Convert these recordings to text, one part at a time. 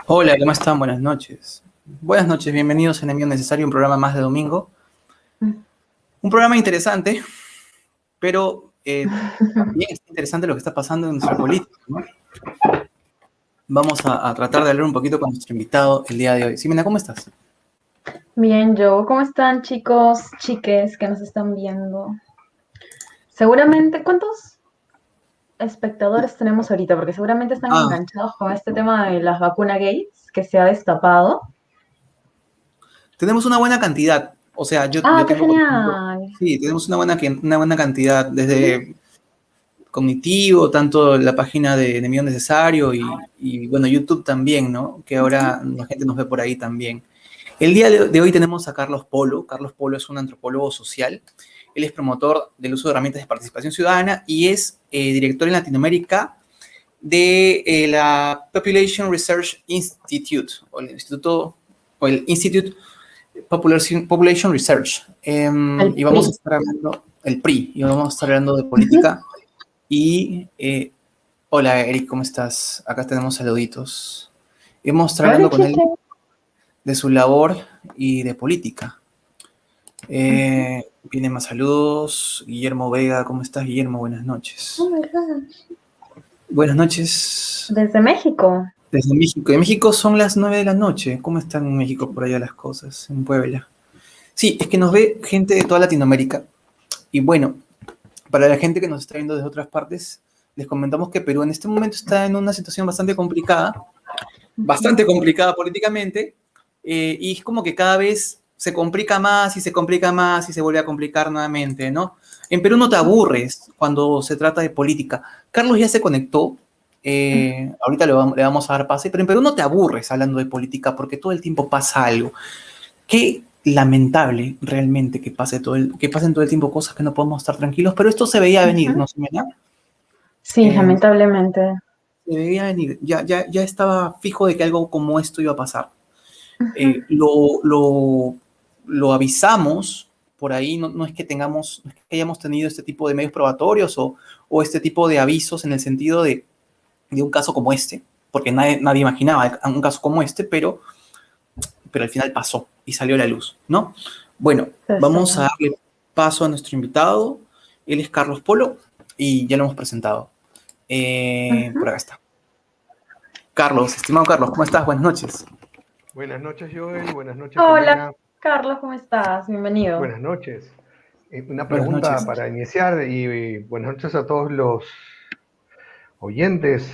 Hola, ¿cómo están? Buenas noches. Buenas noches, bienvenidos a Enemigo Necesario, un programa más de domingo. Un programa interesante, pero también es interesante lo que está pasando en nuestra política, ¿no? Vamos a tratar de hablar un poquito con nuestro invitado el día de hoy. Simena, ¿cómo estás? Bien, Joe, ¿cómo están chicos, chiques que nos están viendo? Seguramente, ¿cuántos espectadores tenemos ahorita? Porque seguramente están Ah, enganchados con este tema de las vacunas gays que se ha destapado. tenemos una buena cantidad. O sea, yo Ah, qué tengo, por ejemplo, genial. sí, tenemos una buena cantidad desde cognitivo, tanto la página de Enemigo Necesario bueno, YouTube también, ¿no? Que ahora la gente nos ve por ahí también. El día de hoy tenemos a Carlos Polo. Carlos Polo es un antropólogo social. Él es promotor del uso de herramientas de participación ciudadana y es director en Latinoamérica de la Population Research Institute, o el Institute Population Research. El Y vamos a PRI. estar hablando, el PRI, y vamos a estar hablando de política. Y hola Eric, ¿cómo estás? Acá tenemos saluditos. Y vamos a estar Hola, hablando con él chique. de su labor y de política. Vienen más saludos. Guillermo Vega, ¿cómo estás, Guillermo? Buenas Oh noches. my God. Buenas noches Desde México. desde México. En México son las 9 de la noche. ¿Cómo están en México por allá las cosas? En Puebla. Sí, es que nos ve gente de toda Latinoamérica. Y bueno, para la gente que nos está viendo desde otras partes, les comentamos que Perú en este momento está en una situación bastante complicada políticamente, y es como que cada vez se complica más y se complica más y se vuelve a complicar nuevamente, ¿no? En Perú no te aburres cuando se trata de política. Carlos ya se conectó, ahorita le vamos a dar pase, pero en Perú no te aburres hablando de política porque todo el tiempo pasa algo. Qué lamentable realmente que pasen todo el tiempo cosas que no podemos estar tranquilos, pero esto se veía venir, ¿no, Ximena? Sí, Eh, lamentablemente. Se veía venir, ya estaba fijo de que algo como esto iba a pasar. Eh, lo, lo, lo avisamos por ahí, no es que no es que hayamos tenido este tipo de medios probatorios o este tipo de avisos en el sentido de un caso como este, porque nadie imaginaba un caso como este, pero al final pasó y salió a la luz, ¿no? Bueno, Sí. vamos a darle paso a nuestro invitado. Él es Carlos Polo y ya lo hemos presentado. Por acá está. Carlos, estimado Carlos, ¿cómo estás? Buenas noches. Buenas noches, Joel. Buenas noches, Hola, Jimena. Carlos, ¿cómo estás? Bienvenido. Buenas noches. Una Buenas pregunta noches. para iniciar y buenas noches a todos los oyentes,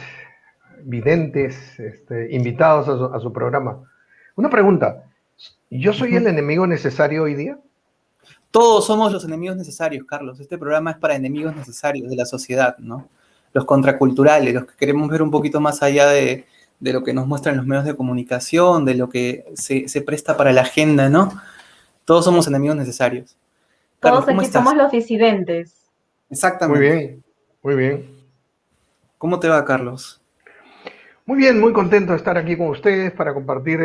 videntes, invitados a su programa. Una pregunta. ¿Yo soy el enemigo necesario hoy día? Todos somos los enemigos necesarios, Carlos. Este programa es para enemigos necesarios de la sociedad, ¿no? Los contraculturales, los que queremos ver un poquito más allá de lo que nos muestran los medios de comunicación, de lo que se presta para la agenda, ¿no? Todos somos enemigos necesarios. Carlos, Todos ¿cómo aquí somos estás? los disidentes. Muy Exactamente. bien, muy bien. ¿Cómo te va, Carlos? Muy bien, muy contento de estar aquí con ustedes para compartir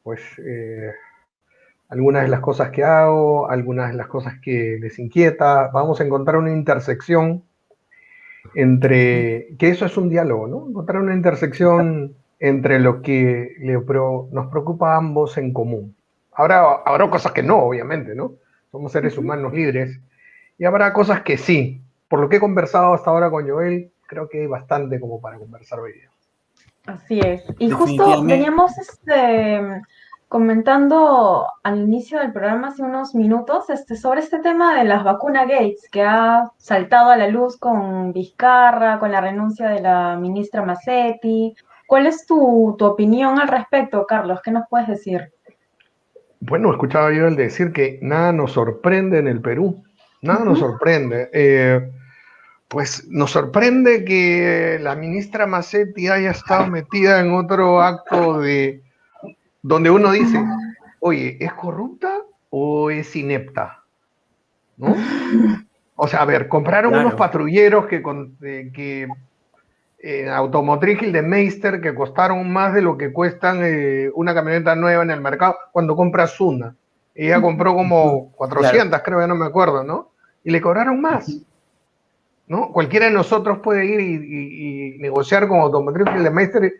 pues algunas de las cosas que hago, algunas de las cosas que les inquieta. Vamos a encontrar una intersección entre, que eso es un diálogo, ¿no? Encontrar una intersección entre lo que nos preocupa a ambos en común. Habrá cosas que no, obviamente, ¿no? Somos seres humanos libres y habrá cosas que sí. Por lo que he conversado hasta ahora con Joel, creo que hay bastante como para conversar hoy día. Así es. Y justo Definitivamente. veníamos comentando al inicio del programa hace unos minutos sobre este tema de las vacunas Gates que ha saltado a la luz con Vizcarra, con la renuncia de la ministra Massetti. ¿Cuál es tu opinión al respecto, Carlos? ¿Qué nos puedes decir? Bueno, escuchaba yo el decir que nada nos sorprende en el Perú. Nada nos Ujú. sorprende. Pues nos sorprende que la ministra Massetti haya estado metida en otro acto de donde uno dice, oye, ¿es corrupta o es inepta? ¿No? O sea, a ver, compraron unos Claro, patrulleros que automotriz Gildemeister que costaron más de lo que cuestan una camioneta nueva en el mercado cuando compras una. Ella compró como claro. 400, creo, ya no me acuerdo, ¿no? Y le cobraron más. ¿No? Cualquiera de nosotros puede ir y negociar con Automotriz Gildemeister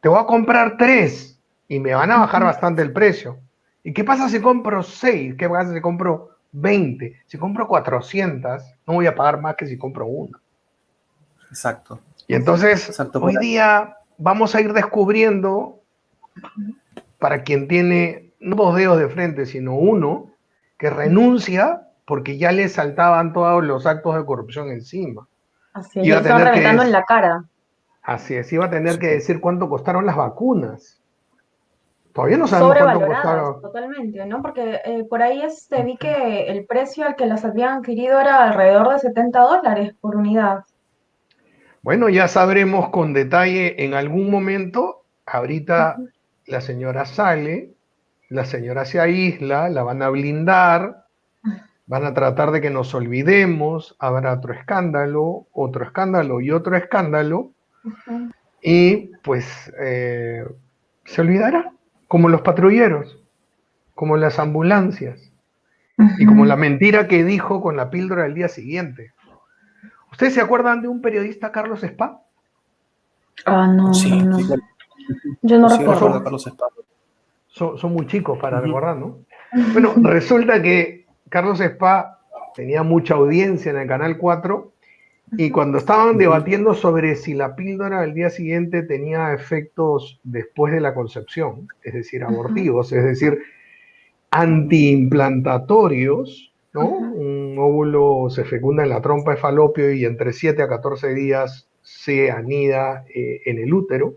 te voy a comprar 3 y me van a bajar bastante el precio. ¿Y qué pasa si compro 6? ¿Qué pasa si compro 20? Si compro 400, no voy a pagar más que si compro una. Exacto. Y entonces, Exacto. hoy día vamos a ir descubriendo, para quien tiene no 2 dedos de frente, sino uno, que renuncia porque ya le saltaban todos los actos de corrupción encima. Así es, ya Iba le a estaban tener que reventando en la cara. Así es, iba a tener que decir cuánto costaron las vacunas. Todavía no sabemos cuánto Sobrevaloradas costaron. totalmente, ¿no? Porque por ahí vi que el precio al que las habían adquirido era alrededor de $70 por unidad. Bueno, ya sabremos con detalle en algún momento. Ahorita la señora sale, la señora se aísla, la van a blindar, van a tratar de que nos olvidemos, habrá otro escándalo y otro escándalo, Ujú. y pues se olvidará, como los patrulleros, como las ambulancias, y como la Ujú. mentira que dijo con la píldora el día siguiente. ¿Ustedes se acuerdan de un periodista, Carlos Spa? Ah, no, Sí, no, sí, no. Yo no sí recuerdo a recuerdo. Carlos Espada. Son muy chicos para Ujú. recordar, ¿no? Bueno, resulta que Carlos Spa tenía mucha audiencia en el Canal 4 y cuando estaban Ujú. debatiendo sobre si la píldora al día siguiente tenía efectos después de la concepción, es decir, Ujú, abortivos, es decir, antiimplantatorios, ¿no? ujú. Un óvulo se fecunda en la trompa de falopio y entre 7 a 14 días se anida en el útero.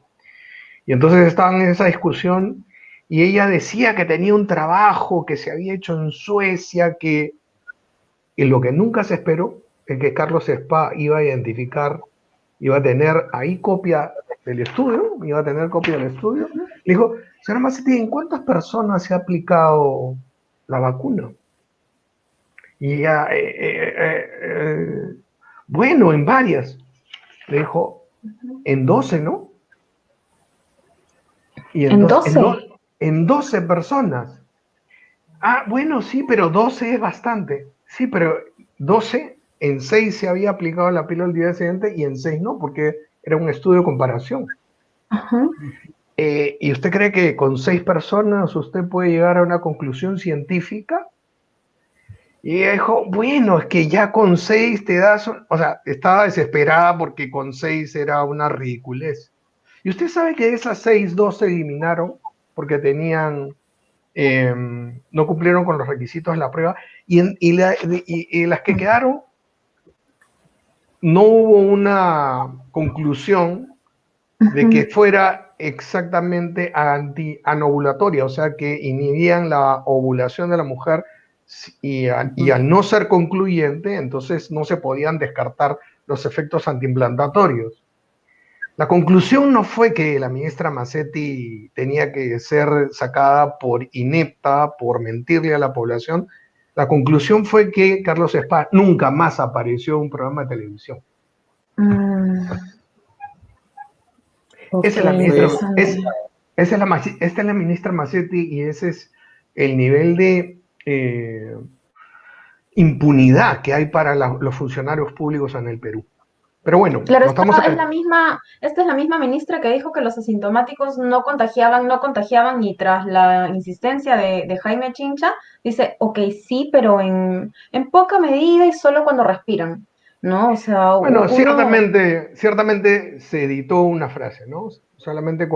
Y entonces estaban en esa discusión y ella decía que tenía un trabajo que se había hecho en Suecia, y lo que nunca se esperó es que Carlos Spa iba a identificar, iba a tener ahí copia del estudio, iba a tener copia del estudio. Le dijo, señora Macetti, ¿en cuántas personas se ha aplicado la vacuna? Y ella, bueno, en varias. Le dijo, en 12, ¿no? Y En entonces, 12. en 12 personas. Ah, bueno, sí, pero 12 es bastante. Sí, pero 12 en 6 se había aplicado la píldora el día siguiente y en 6 no, porque era un estudio de comparación. Ajá. ¿Y usted cree que con 6 personas usted puede llegar a una conclusión científica? Y ella dijo, bueno, es que ya con 6 te das, o sea, estaba desesperada porque con 6 era una ridiculez. Y usted sabe que de esas 6, 2 se eliminaron porque tenían no cumplieron con los requisitos de la prueba y las que quedaron no hubo una conclusión de que fuera exactamente antianovulatoria, o sea que inhibían la ovulación de la mujer y al no ser concluyente, entonces no se podían descartar los efectos antiimplantatorios. La conclusión no fue que la ministra Macetti tenía que ser sacada por inepta, por mentirle a la población. La conclusión fue que Carlos Spa nunca más apareció en un programa de televisión. Ok, Esa es la ministra, interesante. esta es la ministra Macetti y ese es el nivel de impunidad que hay para los funcionarios públicos en el Perú. Pero bueno, Claro, no estamos... esta es la misma ministra que dijo que los asintomáticos no contagiaban y tras la insistencia de Jaime Chincha, dice, ok, sí, pero en poca medida y solo cuando respiran, ¿no? O sea, Bueno, uno, ciertamente se editó una frase, ¿no? Solamente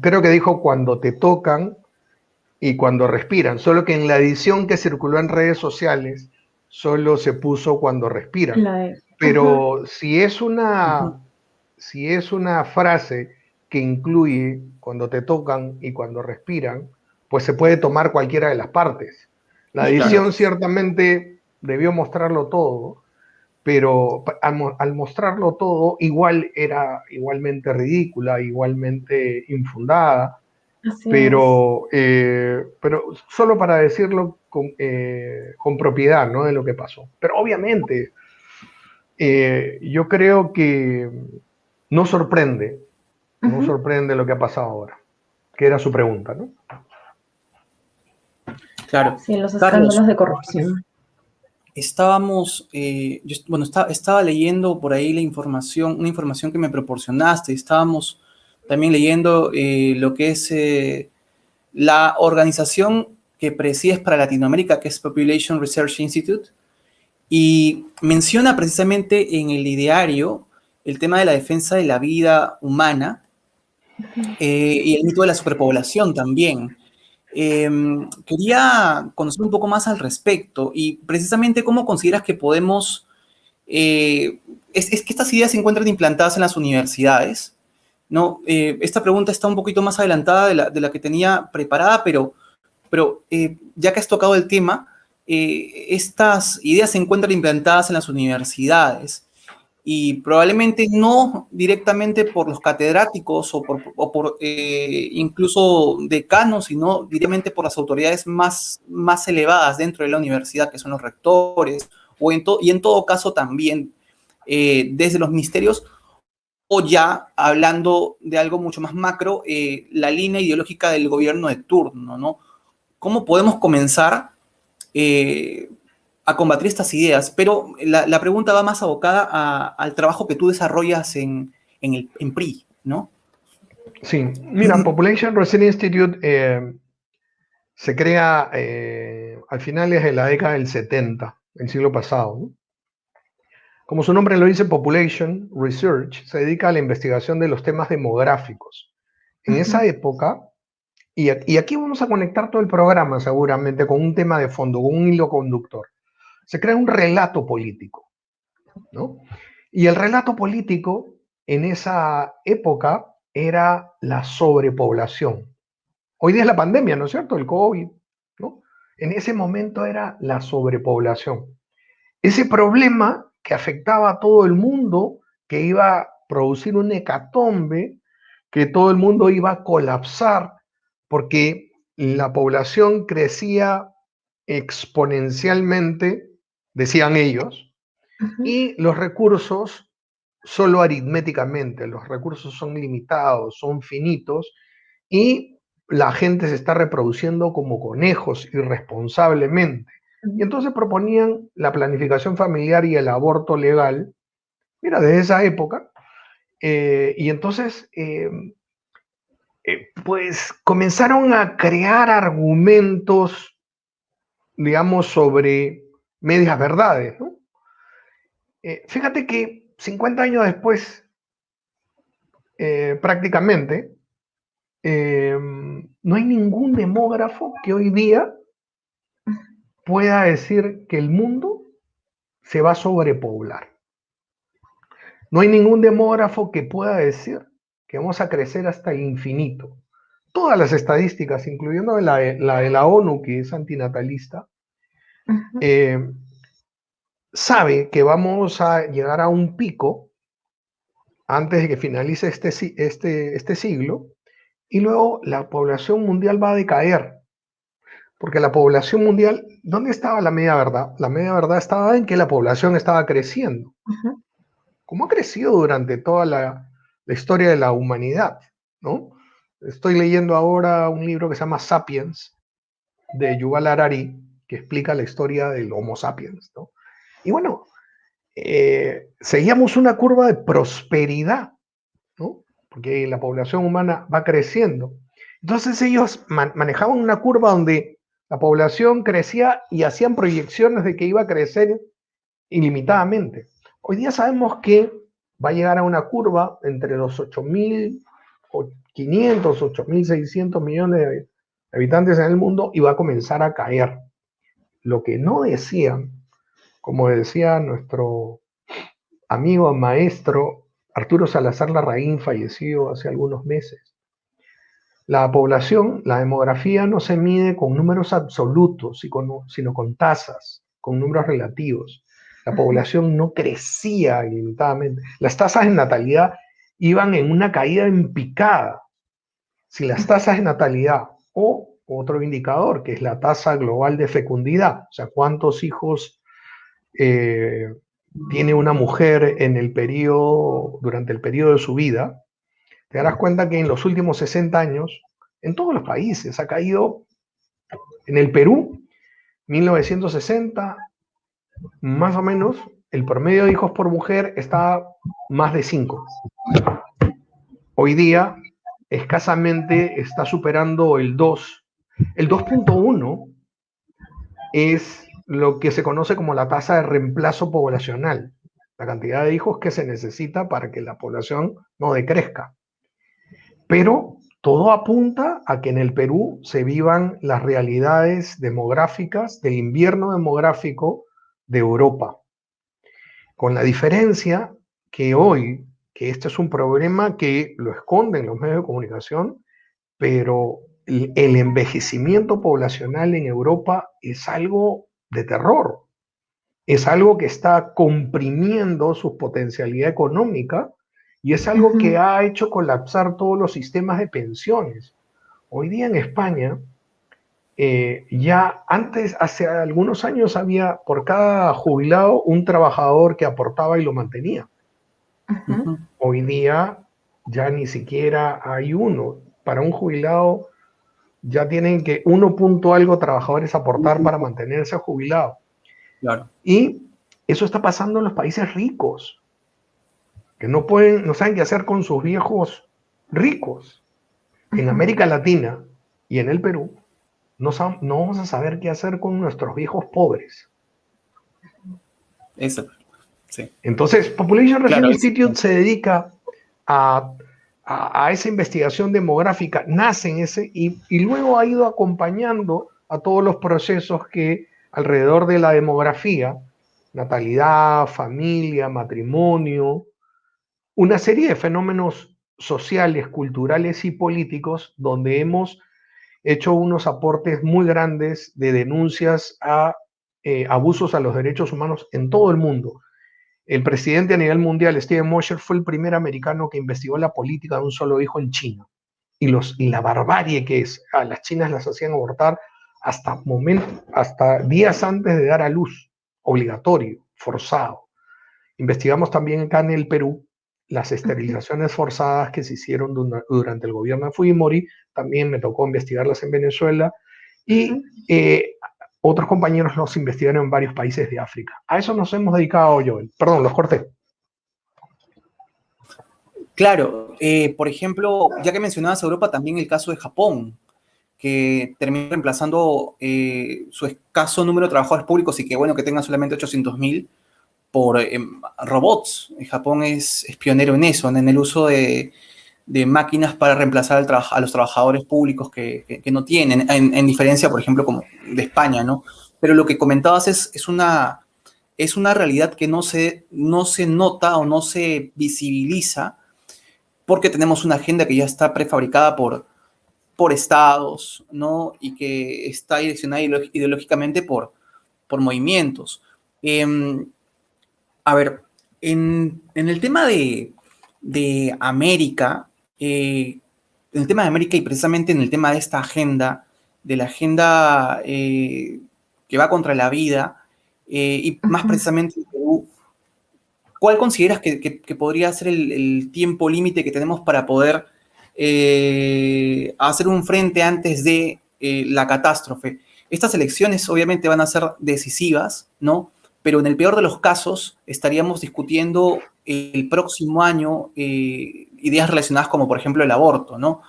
creo que dijo cuando te tocan y cuando respiran, solo que en la edición que circuló en redes sociales solo se puso cuando respiran. ujú, Pero si es una frase que incluye cuando te tocan y cuando respiran, pues se puede tomar cualquiera de las partes. La Claro. edición ciertamente debió mostrarlo todo, pero al mostrarlo todo igual era igualmente ridícula, igualmente infundada, así es. pero solo para decirlo con propiedad, ¿no? De lo que pasó. Pero obviamente yo creo que no sorprende, no Ujú. sorprende lo que ha pasado ahora, que era su pregunta, ¿no? Claro. Sí, los Carlos, escándalos de corrupción. estábamos, estaba leyendo por ahí una información que me proporcionaste, estábamos también leyendo lo que es la organización que presides para Latinoamérica, que es Population Research Institute, y menciona precisamente en el ideario el tema de la defensa de la vida humana y el mito de la superpoblación también. Quería conocer un poco más al respecto y precisamente cómo consideras que podemos, es que estas ideas se encuentran implantadas en las universidades, ¿no? Esta pregunta está un poquito más adelantada de la que tenía preparada, pero ya que has tocado el tema, estas ideas se encuentran implantadas en las universidades y probablemente no directamente por los catedráticos o por incluso decanos, sino directamente por las autoridades más elevadas dentro de la universidad, que son los rectores, y en todo caso también desde los ministerios, o ya hablando de algo mucho más macro, la línea ideológica del gobierno de turno, ¿no? ¿Cómo podemos comenzar a combatir estas ideas? Pero la pregunta va más abocada al trabajo que tú desarrollas en PRI, ¿no? Sí, mira, Population Research Institute se crea al finales de la década del 70, el siglo pasado, ¿no? Como su nombre lo dice, Population Research se dedica a la investigación de los temas demográficos. En esa época, y aquí vamos a conectar todo el programa seguramente con un tema de fondo, con un hilo conductor, se crea un relato político, ¿no? Y el relato político en esa época era la sobrepoblación. Hoy día es la pandemia, ¿no es cierto? El COVID, ¿no? En ese momento era la sobrepoblación. Ese problema que afectaba a todo el mundo, que iba a producir un hecatombe, que todo el mundo iba a colapsar, porque la población crecía exponencialmente, decían ellos, y los recursos solo aritméticamente, los recursos son limitados, son finitos, y la gente se está reproduciendo como conejos irresponsablemente. Y entonces proponían la planificación familiar y el aborto legal, mira, desde esa época, y entonces pues comenzaron a crear argumentos, digamos, sobre medias verdades, ¿no? Fíjate que 50 años después, prácticamente, no hay ningún demógrafo que hoy día pueda decir que el mundo se va a sobrepoblar. No hay ningún demógrafo que pueda decir que vamos a crecer hasta el infinito. Todas las estadísticas, incluyendo la de la ONU, que es antinatalista, sabe que vamos a llegar a un pico antes de que finalice este siglo, y luego la población mundial va a decaer. Porque la población mundial, ¿dónde estaba la media verdad? La media verdad estaba en que la población estaba creciendo. Como ha crecido durante toda la historia de la humanidad, ¿no? Estoy leyendo ahora un libro que se llama Sapiens, de Yuval Harari, que explica la historia del Homo sapiens, ¿no? Y bueno, seguíamos una curva de prosperidad, ¿no? Porque la población humana va creciendo. Entonces ellos manejaban una curva donde la población crecía y hacían proyecciones de que iba a crecer ilimitadamente. Hoy día sabemos que va a llegar a una curva entre los 8.500, 8.600 millones de habitantes en el mundo y va a comenzar a caer. Lo que no decían, como decía nuestro amigo maestro Arturo Salazar Larraín, fallecido hace algunos meses, la población, la demografía no se mide con números absolutos, sino con tasas, con números relativos. La población no crecía ilimitadamente. Las tasas de natalidad iban en una caída en picada. Si las tasas de natalidad o otro indicador, que es la tasa global de fecundidad, o sea, cuántos hijos tiene una mujer durante el periodo de su vida, te darás cuenta que en los últimos 60 años, en todos los países, ha caído. En el Perú, 1960, más o menos, el promedio de hijos por mujer está más de 5. Hoy día escasamente está superando el 2. El 2.1 es lo que se conoce como la tasa de reemplazo poblacional, la cantidad de hijos que se necesita para que la población no decrezca. Pero todo apunta a que en el Perú se vivan las realidades demográficas del invierno demográfico de Europa, con la diferencia que hoy, que este es un problema que lo esconden los medios de comunicación, pero el envejecimiento poblacional en Europa es algo de terror, es algo que está comprimiendo su potencialidad económica y es algo que ha hecho colapsar todos los sistemas de pensiones. Hoy día en España, ya antes, hace algunos años, había por cada jubilado un trabajador que aportaba y lo mantenía. Hoy día ya ni siquiera hay uno. Para un jubilado ya tienen que 1 punto algo trabajadores aportar para mantenerse jubilado. Claro. Y eso está pasando en los países ricos, que no saben qué hacer con sus viejos ricos. En América Latina y en el Perú no vamos a saber qué hacer con nuestros viejos pobres. Eso, sí. Entonces, Population Review Claro, Institute se dedica a esa investigación demográfica, nace en ese, y luego ha ido acompañando a todos los procesos que alrededor de la demografía, natalidad, familia, matrimonio, una serie de fenómenos sociales, culturales y políticos donde hemos hecho unos aportes muy grandes de denuncias a abusos a los derechos humanos en todo el mundo. El presidente a nivel mundial, Steven Mosher, fue el primer americano que investigó la política de un solo hijo en China. Y la barbarie que es, a las chinas las hacían abortar hasta días antes de dar a luz, obligatorio, forzado. Investigamos también acá en el Perú las esterilizaciones forzadas que se hicieron durante el gobierno de Fujimori. También me tocó investigarlas en Venezuela. Y otros compañeros los investigaron en varios países de África. A eso nos hemos dedicado, Joel. Perdón, los corté. Claro, por ejemplo, ya que mencionabas Europa, también el caso de Japón, que terminó reemplazando su escaso número de trabajadores públicos y que bueno que tengan solamente 800.000 por robots. Japón es pionero en eso, en el uso de máquinas para reemplazar a los trabajadores públicos que no tienen, en diferencia, por ejemplo, como de España, ¿no? Pero lo que comentabas es una realidad que no se nota o no se visibiliza porque tenemos una agenda que ya está prefabricada por estados, ¿no? Y que está direccionada ideológicamente por movimientos. A ver, en el tema de América, en el tema de América y precisamente en el tema de esta agenda, de la agenda que va contra la vida, y más precisamente en Perú, ¿cuál consideras que podría ser el tiempo límite que tenemos para poder hacer un frente antes de la catástrofe? Estas elecciones obviamente van a ser decisivas, ¿no? Pero en el peor de los casos estaríamos discutiendo el próximo año ideas relacionadas como por ejemplo el aborto, ¿no?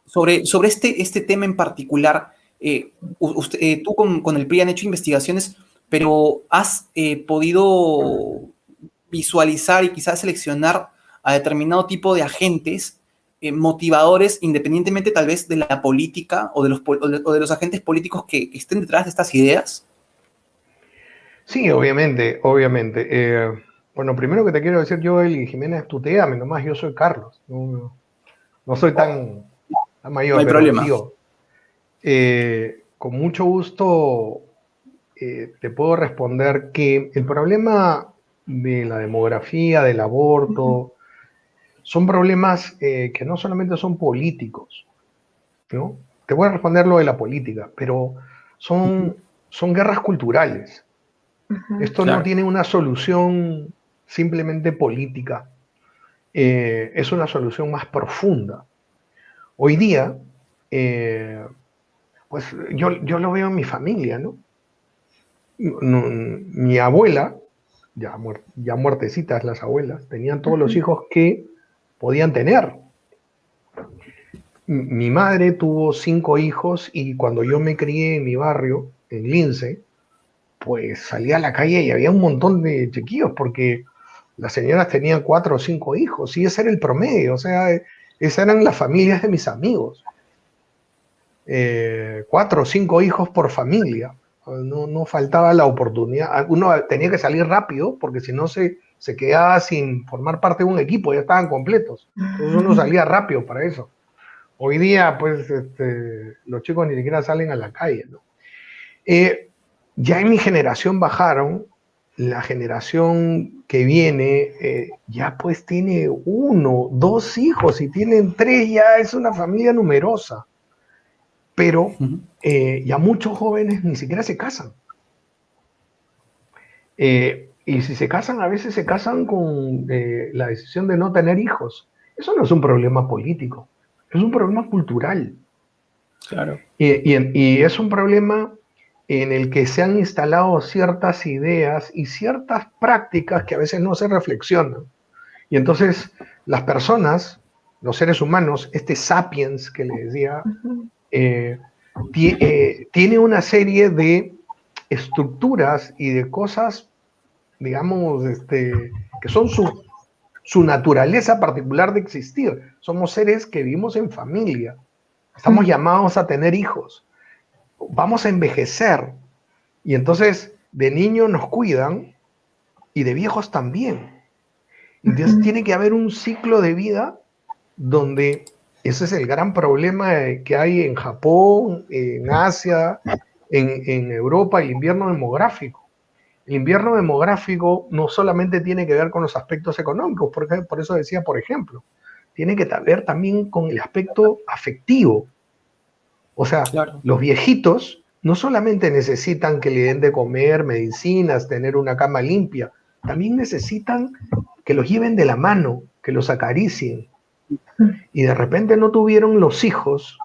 Sobre este tema en particular, tú con el PRI han hecho investigaciones, pero ¿has podido visualizar y quizás seleccionar a determinado tipo de agentes motivadores, independientemente tal vez de la política o de los agentes políticos que estén detrás de estas ideas? Sí, obviamente. Bueno, primero que te quiero decir, Joel y Jiménez, tuteame nomás, yo soy Carlos. No soy tan mayor, No hay pero problema. tío, con mucho gusto te puedo responder que el problema de la demografía, del aborto, son problemas que no solamente son políticos, ¿no? Te voy a responder lo de la política, pero son guerras culturales. Esto no tiene una solución simplemente política, es una solución más profunda. Hoy día, pues yo lo veo en mi familia, ¿no? Mi abuela, ya muertecitas las abuelas, tenían todos los hijos que podían tener. Mi madre tuvo 5 hijos y cuando yo me crié en mi barrio, en Lince, pues salía a la calle y había un montón de chiquillos porque las señoras tenían 4 o 5 hijos y ese era el promedio, o sea, esas eran las familias de mis amigos. 4 o 5 hijos por familia. No faltaba la oportunidad. Uno tenía que salir rápido porque si no se quedaba sin formar parte de un equipo, ya estaban completos. Entonces uno salía rápido para eso. Hoy día, pues, los chicos ni siquiera salen a la calle, ¿no? Ya en mi generación bajaron, la generación que viene ya pues tiene 1, 2 hijos, y tienen 3 ya es una familia numerosa. Pero ya muchos jóvenes ni siquiera se casan. Y si se casan, a veces se casan con la decisión de no tener hijos. Eso no es un problema político, es un problema cultural. Claro. Y es un problema en el que se han instalado ciertas ideas y ciertas prácticas que a veces no se reflexionan. Y entonces las personas, los seres humanos, este sapiens que le decía, tiene una serie de estructuras y de cosas, digamos, que son su naturaleza particular de existir. Somos seres que vivimos en familia, estamos llamados a tener hijos, vamos a envejecer, y entonces de niños nos cuidan y de viejos también. Entonces tiene que haber un ciclo de vida donde ese es el gran problema que hay en Japón, en Asia, en Europa, el invierno demográfico. El invierno demográfico no solamente tiene que ver con los aspectos económicos, porque por eso decía, por ejemplo, tiene que ver también con el aspecto afectivo. O sea, claro, los viejitos no solamente necesitan que le den de comer, medicinas, tener una cama limpia, también necesitan que los lleven de la mano, que los acaricien. Y de repente no tuvieron los hijos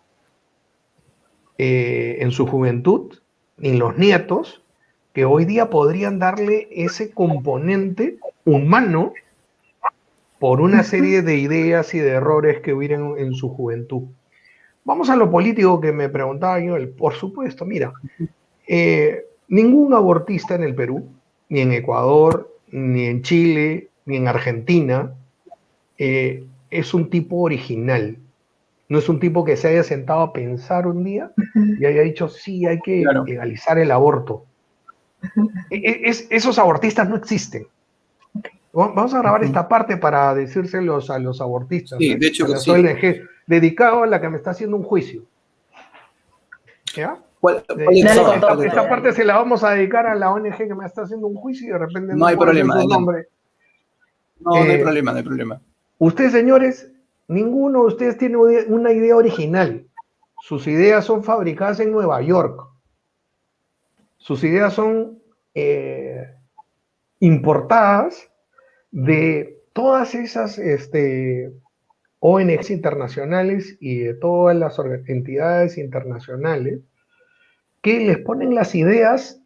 en su juventud, ni los nietos, que hoy día podrían darle ese componente humano por una serie de ideas y de errores que hubieran en su juventud. Vamos a lo político que me preguntaba yo. Por supuesto, mira, ningún abortista en el Perú, ni en Ecuador, ni en Chile, ni en Argentina, es un tipo original. No es un tipo que se haya sentado a pensar un día y haya dicho, sí, hay que legalizar el aborto. Esos abortistas no existen. Vamos a grabar esta parte para decírselos a los abortistas, sí, de hecho, a las ONG, dedicado a la que me está haciendo un juicio. ¿Ya? Esta parte se la vamos a dedicar a la ONG que me está haciendo un juicio y de repente no hay problema, su nombre. No hay problema, no hay problema. Ustedes, señores, ninguno de ustedes tiene una idea original. Sus ideas son fabricadas en Nueva York. Sus ideas son importadas de todas esas ONGs internacionales y de todas las entidades internacionales que les ponen las ideas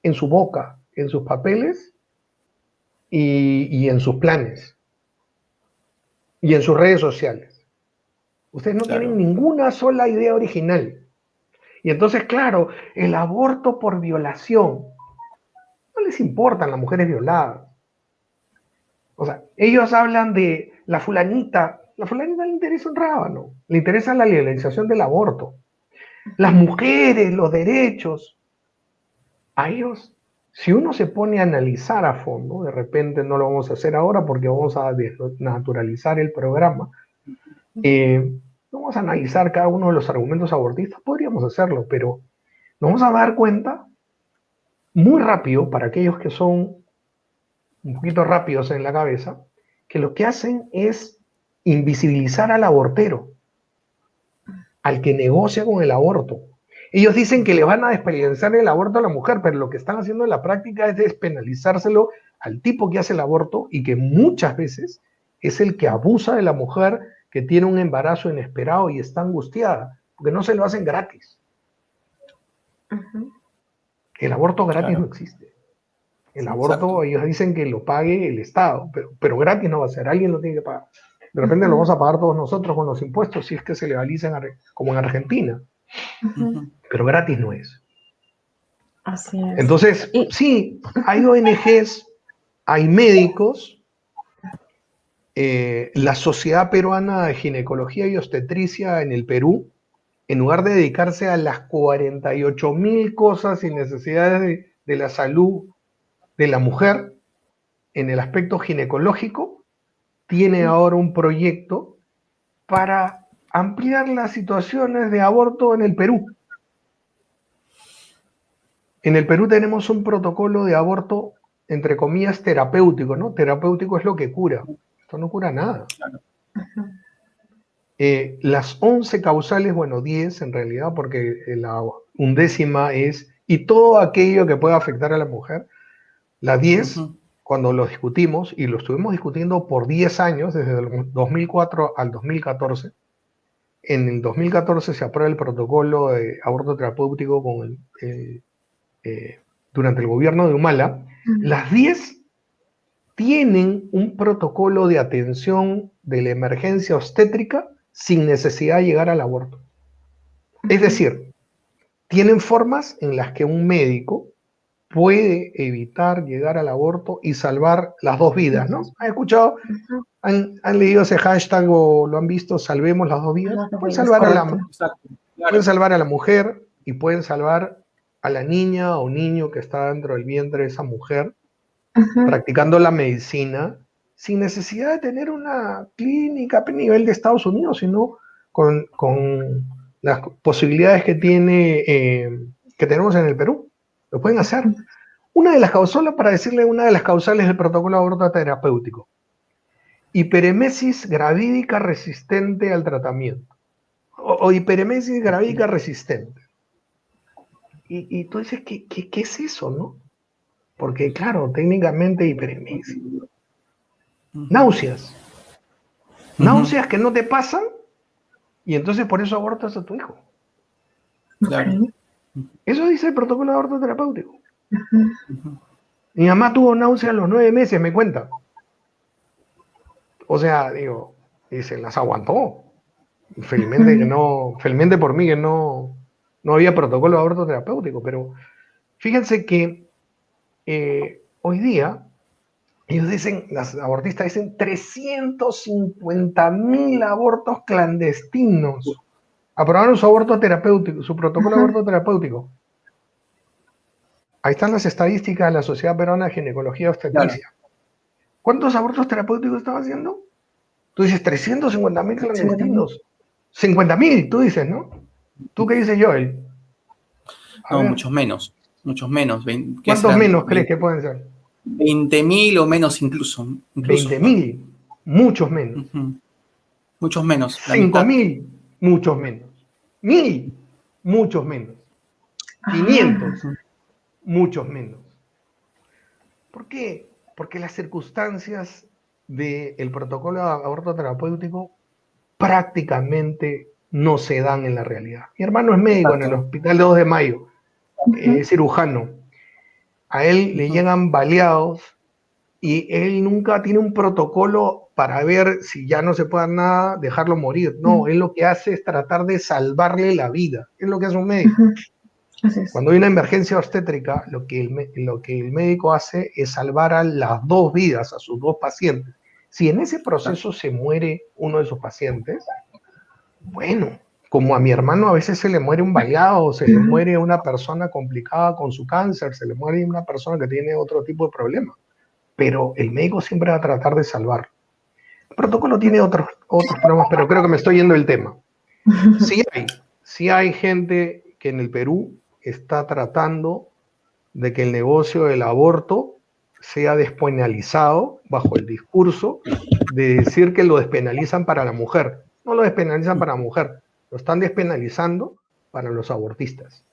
en su boca, en sus papeles y en sus planes y en sus redes sociales. Ustedes no tienen ninguna sola idea original. Y entonces, claro, el aborto por violación, no les importan las mujeres violadas. O sea, ellos hablan de la fulanita le interesa un rábano, le interesa la legalización del aborto. Las mujeres, los derechos, a ellos, si uno se pone a analizar a fondo, de repente no lo vamos a hacer ahora porque vamos a desnaturalizar el programa, vamos a analizar cada uno de los argumentos abortistas, podríamos hacerlo, pero nos vamos a dar cuenta muy rápido, para aquellos que son un poquito rápidos en la cabeza, que lo que hacen es invisibilizar al abortero, al que negocia con el aborto. Ellos dicen que le van a despenalizar el aborto a la mujer, pero lo que están haciendo en la práctica es despenalizárselo al tipo que hace el aborto y que muchas veces es el que abusa de la mujer que tiene un embarazo inesperado y está angustiada, porque no se lo hacen gratis. El aborto gratis no existe. El aborto, ellos dicen que lo pague el Estado, pero gratis no va a ser, alguien lo tiene que pagar. De repente lo vamos a pagar todos nosotros con los impuestos si es que se legaliza como en Argentina. Pero gratis no es. Así es. Entonces, sí, hay ONGs, hay médicos, la Sociedad Peruana de Ginecología y Obstetricia en el Perú, en lugar de dedicarse a las 48.000 cosas y necesidades de la salud de la mujer en el aspecto ginecológico, tiene ahora un proyecto para ampliar las situaciones de aborto en el Perú. En el Perú tenemos un protocolo de aborto, entre comillas, terapéutico, ¿no? Terapéutico es lo que cura. Esto no cura nada. Las 11 causales, bueno, 10 en realidad, porque la 11ª es, y todo aquello que pueda afectar a la mujer, la 10, cuando lo discutimos, y lo estuvimos discutiendo por 10 años, desde el 2004 al 2014, en el 2014 se aprueba el protocolo de aborto terapéutico con durante el gobierno de Humala. Las 10 tienen un protocolo de atención de la emergencia obstétrica sin necesidad de llegar al aborto. Es decir, tienen formas en las que un médico puede evitar llegar al aborto y salvar las dos vidas, ¿no? ¿Han escuchado? ¿Han leído ese hashtag o lo han visto? Salvemos las dos vidas. Pueden salvar pueden salvar a la mujer y pueden salvar a la niña o niño que está dentro del vientre de esa mujer, practicando la medicina sin necesidad de tener una clínica a nivel de Estados Unidos, sino con las posibilidades que tenemos en el Perú. Lo pueden hacer. Una de las causales, para decirle una de las causales del protocolo de aborto terapéutico: hiperemesis gravídica resistente al tratamiento. O hiperemesis gravídica resistente. Y tú dices, ¿qué es eso, no? Porque, claro, técnicamente hiperemesis. Náuseas. Náuseas que no te pasan, y entonces por eso abortas a tu hijo. Claro. Eso dice el protocolo de aborto terapéutico. Mi mamá tuvo náuseas a los 9 meses, me cuenta. O sea, digo, y se las aguantó. Felizmente que no, felizmente por mí que no había protocolo de aborto terapéutico, pero fíjense que hoy día ellos dicen, las abortistas dicen 350.000 abortos clandestinos. Aprobaron su aborto terapéutico, su protocolo de aborto terapéutico. Ahí están las estadísticas de la Sociedad Peruana de Ginecología y Obstetricia. Claro. ¿Cuántos abortos terapéuticos estaba haciendo? Tú dices 350.000 clandestinos. 50.000, tú dices, ¿no? ¿Tú qué dices, Joel? No, muchos menos. Muchos menos. ¿Cuántos menos crees que pueden ser? 20.000 o menos incluso. 20.000, muchos menos. Muchos menos. 5.000, muchos menos. 1.000, muchos menos. 500, muchos menos. ¿Por qué? Porque las circunstancias del protocolo de aborto terapéutico prácticamente no se dan en la realidad. Mi hermano es médico en el hospital de 2 de Mayo, es cirujano. A él le llegan baleados y él nunca tiene un protocolo para ver si ya no se puede dar nada, dejarlo morir. No, él lo que hace es tratar de salvarle la vida. Es lo que hace un médico. Cuando hay una emergencia obstétrica, lo que el médico hace es salvar a las 2 vidas, a sus 2 pacientes. Si en ese proceso se muere uno de sus pacientes, bueno, como a mi hermano a veces se le muere un baleado, se le muere una persona complicada con su cáncer, se le muere una persona que tiene otro tipo de problema, pero el médico siempre va a tratar de salvar. El protocolo tiene otros problemas, pero creo que me estoy yendo del tema. Sí hay gente que en el Perú está tratando de que el negocio del aborto sea despenalizado bajo el discurso de decir que lo despenalizan para la mujer. No lo despenalizan para la mujer, lo están despenalizando para los abortistas.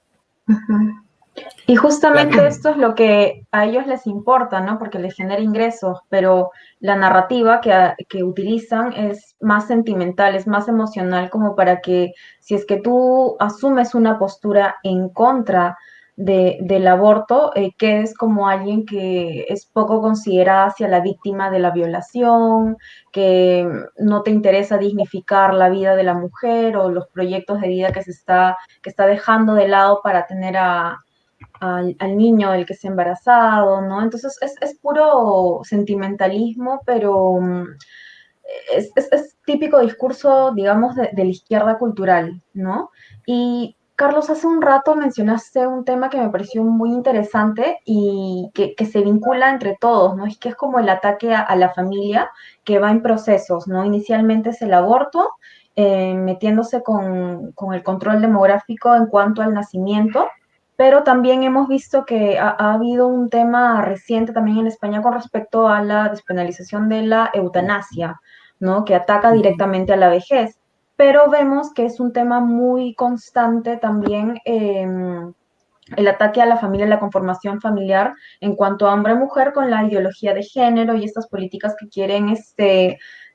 Y justamente esto es lo que a ellos les importa, ¿no? Porque les genera ingresos, pero la narrativa que utilizan es más sentimental, es más emocional, como para que si es que tú asumes una postura en contra del aborto, quedes como alguien que es poco considerada hacia la víctima de la violación, que no te interesa dignificar la vida de la mujer o los proyectos de vida que está dejando de lado para tener al niño del que se ha embarazado, ¿no? Entonces es puro sentimentalismo, pero es típico discurso, digamos, de la izquierda cultural, ¿no? Y Carlos, hace un rato mencionaste un tema que me pareció muy interesante y que se vincula entre todos, ¿no? Es que es como el ataque a la familia que va en procesos, ¿no? Inicialmente es el aborto, metiéndose con el control demográfico en cuanto al nacimiento, pero también hemos visto que ha habido un tema reciente también en España con respecto a la despenalización de la eutanasia, ¿no? Que ataca directamente a la vejez. Pero vemos que es un tema muy constante también el ataque a la familia, la conformación familiar en cuanto a hombre-mujer con la ideología de género y estas políticas que quieren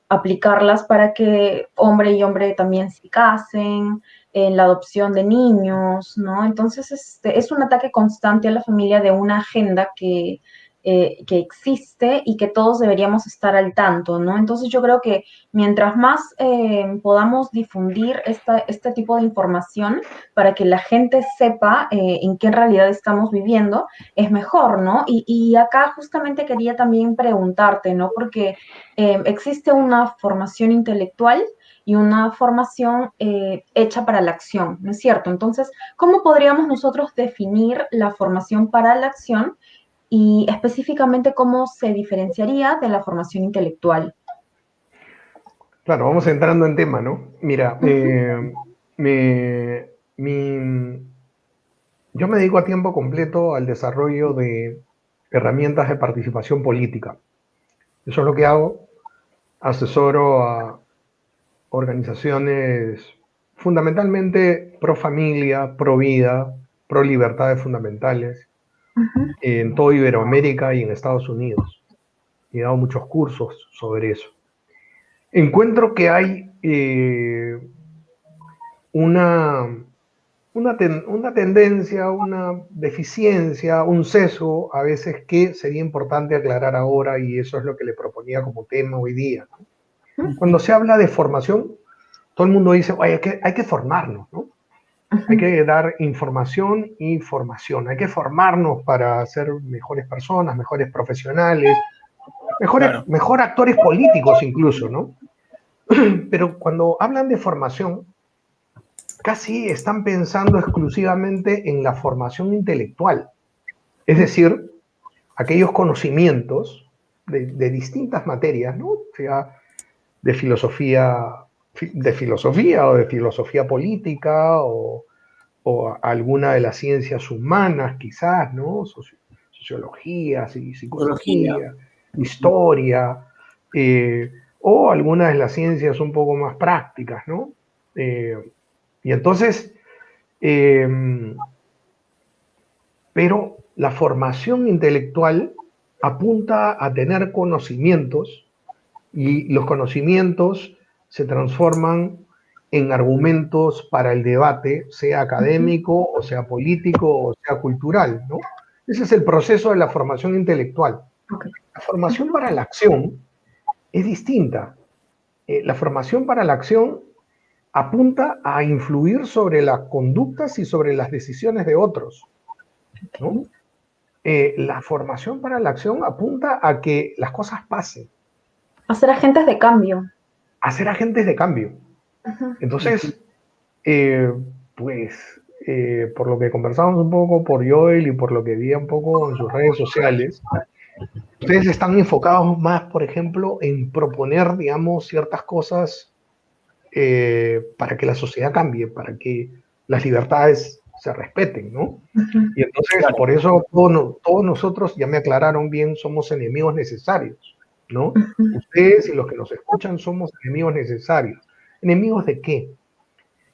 aplicarlas para que hombre y hombre también se casen, en la adopción de niños, ¿no? Entonces, es un ataque constante a la familia de una agenda que existe y que todos deberíamos estar al tanto, ¿no? Entonces, yo creo que mientras más podamos difundir este tipo de información para que la gente sepa en qué realidad estamos viviendo, es mejor, ¿no? Y acá justamente quería también preguntarte, ¿no? Porque existe una formación intelectual y una formación hecha para la acción, ¿no es cierto? Entonces, ¿cómo podríamos nosotros definir la formación para la acción y específicamente cómo se diferenciaría de la formación intelectual? Claro, vamos entrando en tema, ¿no? Mira, me, yo me dedico a tiempo completo al desarrollo de herramientas de participación política. Eso es lo que hago. Asesoro a organizaciones fundamentalmente pro familia, pro vida, pro libertades fundamentales en toda Iberoamérica y en Estados Unidos. He dado muchos cursos sobre eso. Encuentro que hay una, una tendencia, una deficiencia, un sesgo a veces que sería importante aclarar ahora y eso es lo que le proponía como tema hoy día, ¿no? Cuando se habla de formación, todo el mundo dice, oye, hay que formarnos, ¿no? Hay que dar información y formación, hay que formarnos para ser mejores personas, mejores profesionales, Claro. mejor actores políticos incluso, ¿no? Pero cuando hablan de formación, casi están pensando exclusivamente en la formación intelectual, es decir, aquellos conocimientos de distintas materias, ¿no? O sea, de filosofía o de filosofía política o alguna de las ciencias humanas, quizás, ¿no? Sociología, Biología. psicología, historia, o algunas de las ciencias un poco más prácticas, ¿no? Y entonces, pero la formación intelectual apunta a tener conocimientos y los conocimientos se transforman en argumentos para el debate, sea académico, o sea político, o sea cultural, ¿no? Ese es el proceso de la formación intelectual. Okay. La formación para la acción es distinta. La formación para la acción apunta a influir sobre las conductas y sobre las decisiones de otros, ¿no? La formación para la acción apunta a que las cosas pasen. A ser agentes de cambio. A ser agentes de cambio. Entonces, pues, por lo que conversamos un poco por Joel y por lo que vi un poco en sus redes sociales, ustedes están enfocados más, por ejemplo, en proponer, digamos, ciertas cosas para que la sociedad cambie, para que las libertades se respeten, ¿no? Y entonces, Claro. por eso todos nosotros, ya me aclararon bien, somos enemigos necesarios, ¿no? Ustedes y los que nos escuchan somos enemigos necesarios. ¿Enemigos de qué?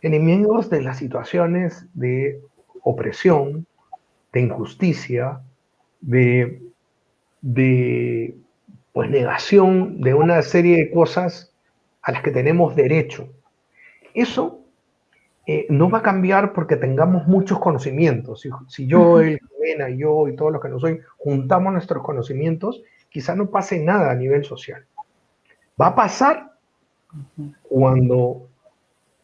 Enemigos de las situaciones de opresión, de injusticia, de, de pues, negación de una serie de cosas a las que tenemos derecho. Eso no va a cambiar porque tengamos muchos conocimientos. Si yo, el Jimena, yo y todos los que no soy, juntamos nuestros conocimientos, quizá no pase nada a nivel social. Va a pasar cuando,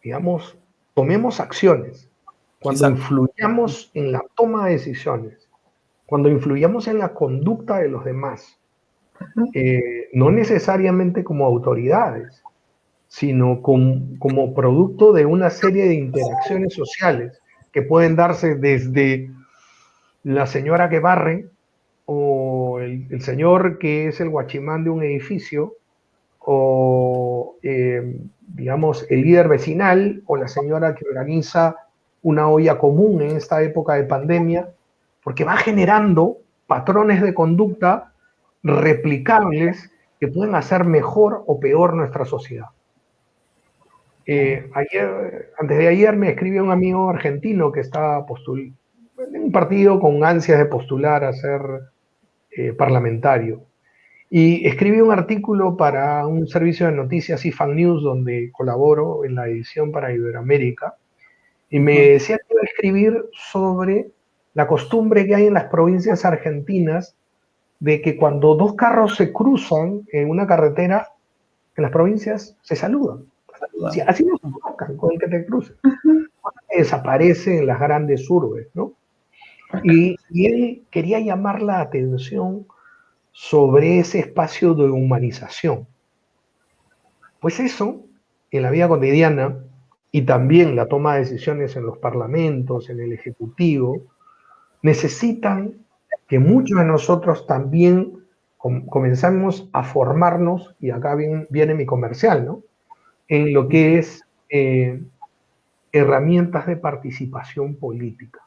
digamos, tomemos acciones, cuando influyamos en la toma de decisiones, cuando influyamos en la conducta de los demás, no necesariamente como autoridades, sino como producto de una serie de interacciones sociales que pueden darse desde la señora que barre o el señor que es el guachimán de un edificio o, digamos, el líder vecinal o la señora que organiza una olla común en esta época de pandemia, porque va generando patrones de conducta replicables que pueden hacer mejor o peor nuestra sociedad. Antes de ayer me escribió un amigo argentino que está en un partido con ansias de postular a ser parlamentario. Y escribí un artículo para un servicio de noticias IFAN News, donde colaboro en la edición para Iberoamérica, y me decía que iba a escribir sobre la costumbre que hay en las provincias argentinas de que cuando dos carros se cruzan en una carretera, en las provincias se saludan. Sí, así no se tocan con el que te cruces. Desaparece en las grandes urbes, ¿no? Y él quería llamar la atención sobre ese espacio de humanización. Pues eso, en la vida cotidiana, y también la toma de decisiones en los parlamentos, en el Ejecutivo, necesitan que muchos de nosotros también comenzamos a formarnos, y acá viene mi comercial, ¿no? En lo que es herramientas de participación política.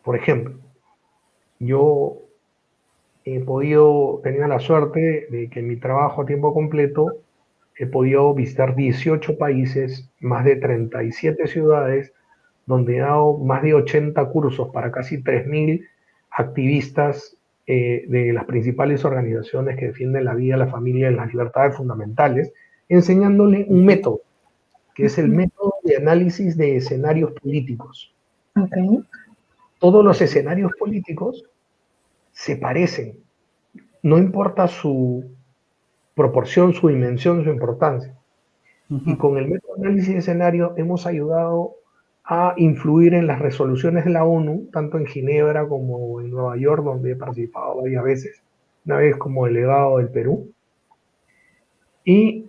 Por ejemplo, yo he tenido la suerte de que en mi trabajo a tiempo completo he podido visitar 18 países, más de 37 ciudades, donde he dado más de 80 cursos para casi 3.000 activistas de las principales organizaciones que defienden la vida, la familia y las libertades fundamentales, enseñándole un método, que es el método de análisis de escenarios políticos. Okay. Todos los escenarios políticos se parecen, no importa su proporción, su dimensión, su importancia. Y con el método de análisis de escenario hemos ayudado a influir en las resoluciones de la ONU, tanto en Ginebra como en Nueva York, donde he participado varias veces, una vez como delegado del Perú, y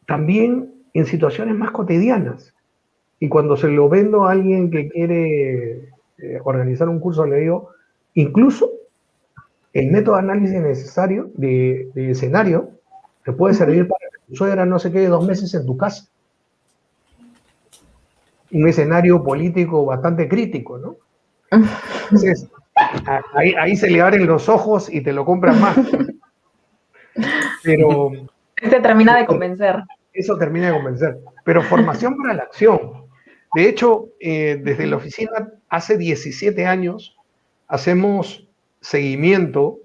también en situaciones más cotidianas. Y cuando se lo vendo a alguien que quiere organizar un curso, le digo, incluso el método de análisis necesario de escenario te puede servir para que tu suegra no se quede 2 meses en tu casa. Un escenario político bastante crítico, ¿no? Entonces, ahí se le abren los ojos y te lo compran más. Pero... Te termina de convencer. Eso termina de convencer. Pero formación para la acción. De hecho, desde la oficina, hace 17 años, hacemos seguimiento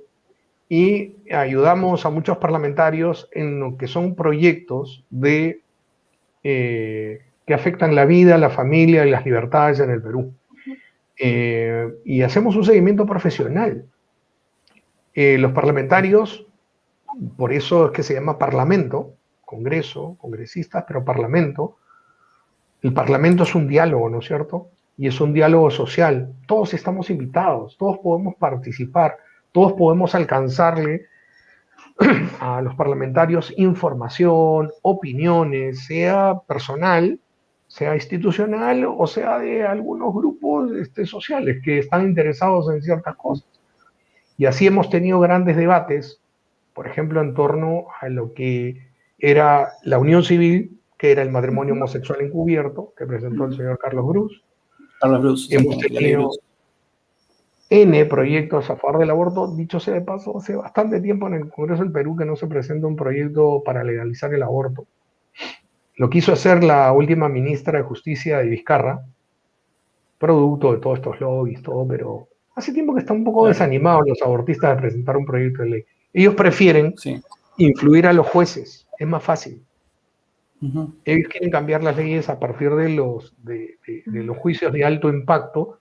y ayudamos a muchos parlamentarios en lo que son proyectos que afectan la vida, la familia y las libertades en el Perú. Y hacemos un seguimiento profesional. Los parlamentarios, por eso es que se llama parlamento, congreso, congresistas, pero parlamento. El parlamento es un diálogo, ¿no es cierto? Y es un diálogo social. Todos estamos invitados, todos podemos participar, todos podemos alcanzarle a los parlamentarios información, opiniones, sea personal, sea institucional o sea de algunos grupos sociales que están interesados en ciertas cosas. Y así hemos tenido grandes debates, por ejemplo, en torno a lo que era la unión civil, que era el matrimonio homosexual encubierto, que presentó el señor Carlos Brus. Carlos Brus. Hemos tenido N proyectos a favor del aborto. Dicho sea de paso, hace bastante tiempo en el Congreso del Perú que no se presenta un proyecto para legalizar el aborto. Lo quiso hacer la última ministra de Justicia de Vizcarra, producto de todos estos lobbies, todo, pero hace tiempo que están un poco desanimados los abortistas de presentar un proyecto de ley. Ellos prefieren influir a los jueces, es más fácil. Ellos quieren cambiar las leyes a partir de de los juicios de alto impacto.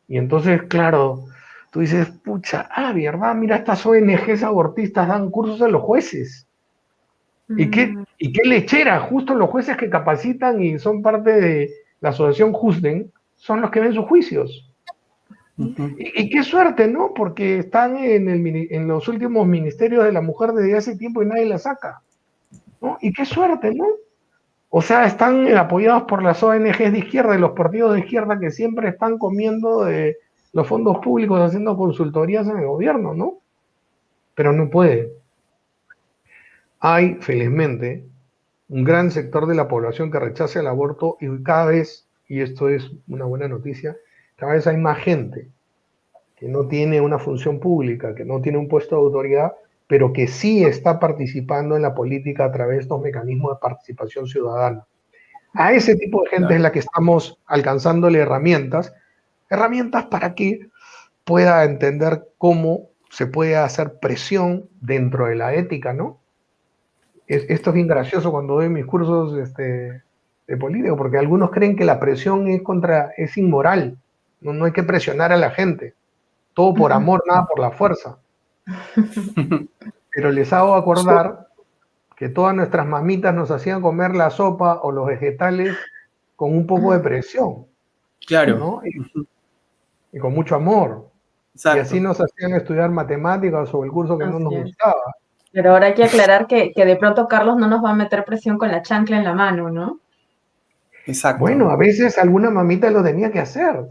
Y entonces, claro, tú dices, pucha, ¿verdad? Mira, estas ONGs abortistas dan cursos a los jueces. ¿Y qué lechera? Justo los jueces que capacitan y son parte de la asociación Jusden son los que ven sus juicios. Y qué suerte, ¿no? Porque están en los últimos ministerios de la mujer desde hace tiempo y nadie la saca, ¿no? Y qué suerte, ¿no? O sea, están apoyados por las ONGs de izquierda y los partidos de izquierda que siempre están comiendo de los fondos públicos haciendo consultorías en el gobierno, ¿no? Pero no puede. Hay, felizmente, un gran sector de la población que rechaza el aborto y cada vez, y esto es una buena noticia, cada vez hay más gente que no tiene una función pública, que no tiene un puesto de autoridad, pero que sí está participando en la política a través de estos mecanismos de participación ciudadana. A ese tipo de gente es la que estamos alcanzándole herramientas para que pueda entender cómo se puede hacer presión dentro de la ética, ¿no? Esto es bien gracioso cuando doy mis cursos de política, porque algunos creen que la presión es inmoral, no hay que presionar a la gente, todo por amor, nada por la fuerza. Pero les hago acordar que todas nuestras mamitas nos hacían comer la sopa o los vegetales con un poco de presión. Claro. ¿No? Y con mucho amor. Exacto. Y así nos hacían estudiar matemáticas o el curso que no nos gustaba. Pero ahora hay que aclarar que de pronto Carlos no nos va a meter presión con la chancla en la mano, ¿no? Exacto. Bueno, a veces alguna mamita lo tenía que hacer.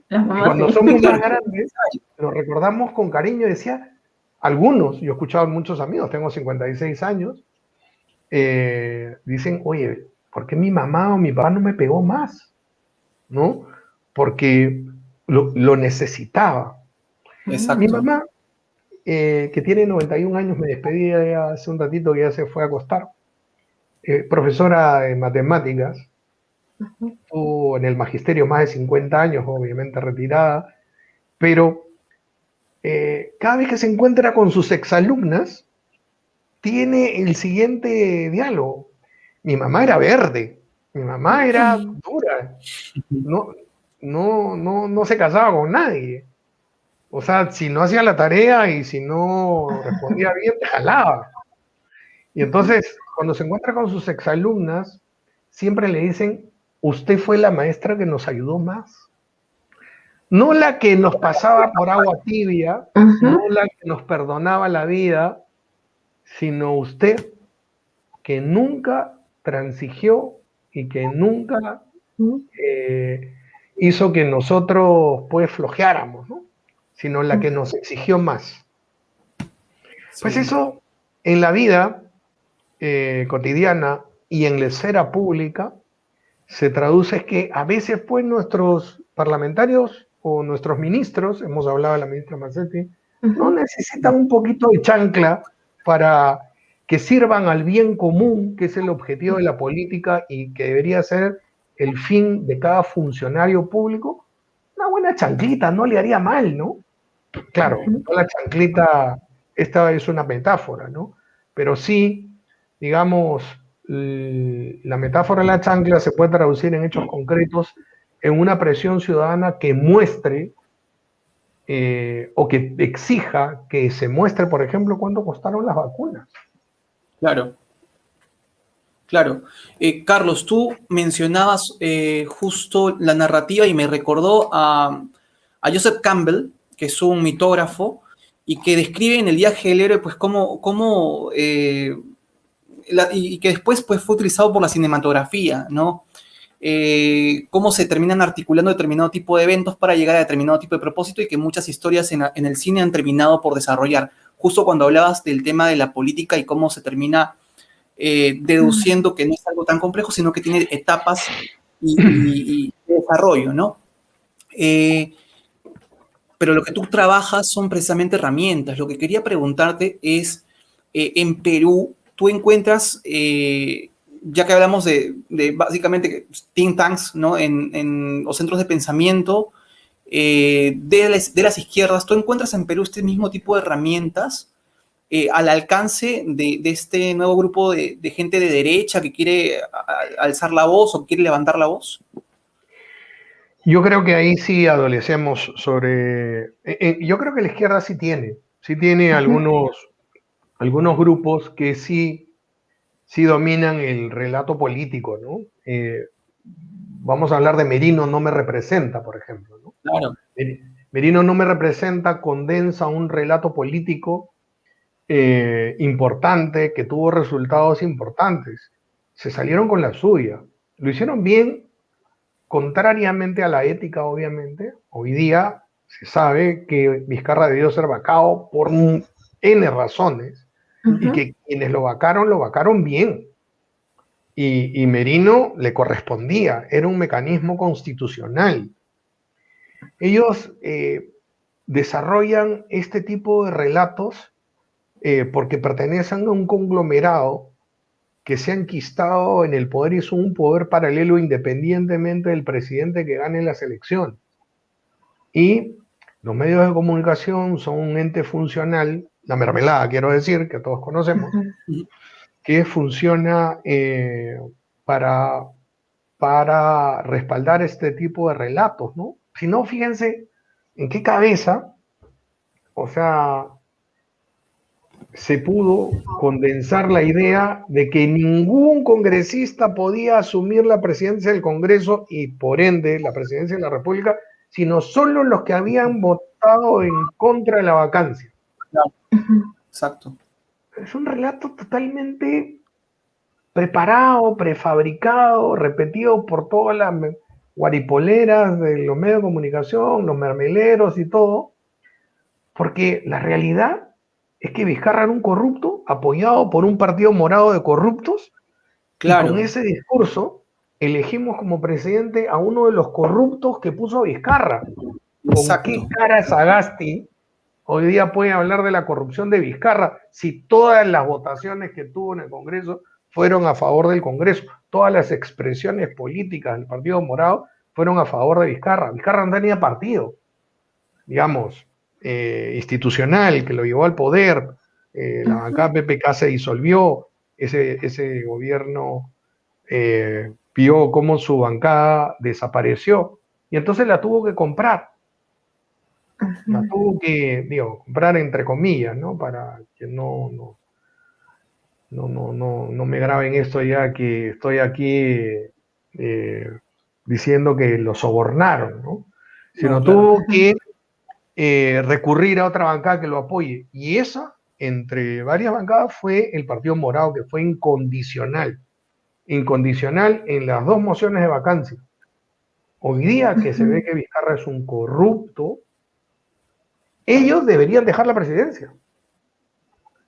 Y cuando somos más grandes, lo recordamos con cariño. Decía, algunos, yo he escuchado a muchos amigos, tengo 56 años, dicen, oye, ¿por qué mi mamá o mi papá no me pegó más? ¿No? Porque lo necesitaba. Exacto. Mi mamá, que tiene 91 años, me despedí hace un ratito que ya se fue a acostar, profesora de matemáticas, estuvo en el magisterio más de 50 años, obviamente retirada, pero cada vez que se encuentra con sus exalumnas, tiene el siguiente diálogo. Mi mamá era verde, mi mamá era dura, no se casaba con nadie. O sea, si no hacía la tarea y si no respondía bien, te jalaba. Y entonces, cuando se encuentra con sus exalumnas, siempre le dicen, usted fue la maestra que nos ayudó más. No la que nos pasaba por agua tibia, no la que nos perdonaba la vida, sino usted que nunca transigió y que nunca hizo que nosotros pues flojeáramos, ¿no? Sino la que nos exigió más. Sí. Pues eso en la vida cotidiana y en la esfera pública se traduce que a veces pues nuestros parlamentarios o nuestros ministros, hemos hablado de la ministra Mazzetti, no necesitan un poquito de chancla para que sirvan al bien común, que es el objetivo de la política y que debería ser el fin de cada funcionario público. Una buena chanclita no le haría mal, ¿no? Claro, no la chanclita, esta es una metáfora, ¿no? Pero sí, digamos, la metáfora de la chancla se puede traducir en hechos concretos en una presión ciudadana que muestre o que exija que se muestre, por ejemplo, cuánto costaron las vacunas. Claro. Claro. Carlos, tú mencionabas justo la narrativa y me recordó a Joseph Campbell, que es un mitógrafo, y que describe en El viaje del héroe, pues, y que después pues, fue utilizado por la cinematografía, ¿no? Cómo se terminan articulando determinado tipo de eventos para llegar a determinado tipo de propósito y que muchas historias en el cine han terminado por desarrollar. Justo cuando hablabas del tema de la política y cómo se termina deduciendo que no es algo tan complejo, sino que tiene etapas y desarrollo, ¿no? Pero lo que tú trabajas son precisamente herramientas. Lo que quería preguntarte es, en Perú, tú encuentras, ya que hablamos de básicamente think tanks, ¿no? En los centros de pensamiento de las izquierdas, ¿tú encuentras en Perú este mismo tipo de herramientas al alcance de este nuevo grupo de gente de derecha que quiere alzar la voz o quiere levantar la voz? Yo creo que ahí sí adolecemos sobre... yo creo que la izquierda sí tiene algunos grupos que sí dominan el relato político, ¿no? Vamos a hablar de Merino no me representa, por ejemplo, ¿no? Claro. Merino no me representa, condensa un relato político importante, que tuvo resultados importantes. Se salieron con la suya. Lo hicieron bien, contrariamente a la ética, obviamente. Hoy día se sabe que Vizcarra debió ser vacado por N razones, y que quienes lo vacaron bien. Y Merino le correspondía, era un mecanismo constitucional. Ellos desarrollan este tipo de relatos porque pertenecen a un conglomerado que se ha enquistado en el poder y es un poder paralelo independientemente del presidente que gane las elecciones. Y los medios de comunicación son un ente funcional, la mermelada quiero decir, que todos conocemos, que funciona para respaldar este tipo de relatos, ¿no? Si no, fíjense en qué cabeza, o sea, se pudo condensar la idea de que ningún congresista podía asumir la presidencia del Congreso y por ende la presidencia de la República, sino solo los que habían votado en contra de la vacancia. Claro. Exacto. Es un relato totalmente preparado, prefabricado, repetido por todas las guaripoleras de los medios de comunicación, los mermeleros y todo, porque la realidad es que Vizcarra era un corrupto apoyado por un partido morado de corruptos. Claro. Y con ese discurso elegimos como presidente a uno de los corruptos que puso a Vizcarra. Exacto. ¿Con qué cara Sagasti hoy día puede hablar de la corrupción de Vizcarra si todas las votaciones que tuvo en el Congreso fueron a favor del Congreso? Todas las expresiones políticas del Partido Morado fueron a favor de Vizcarra. Vizcarra no tenía partido, digamos, institucional que lo llevó al poder. La bancada PPK se disolvió, ese gobierno vio cómo su bancada desapareció y entonces la tuvo que comprar. La tuvo que, comprar entre comillas, ¿no? Para que no me graben esto ya que estoy aquí diciendo que lo sobornaron, ¿no? Sino tuvo que recurrir a otra bancada que lo apoye. Y esa, entre varias bancadas, fue el Partido Morado, que fue incondicional. Incondicional en las dos mociones de vacancia. Hoy día que se ve que Vizcarra es un corrupto, ellos deberían dejar la presidencia.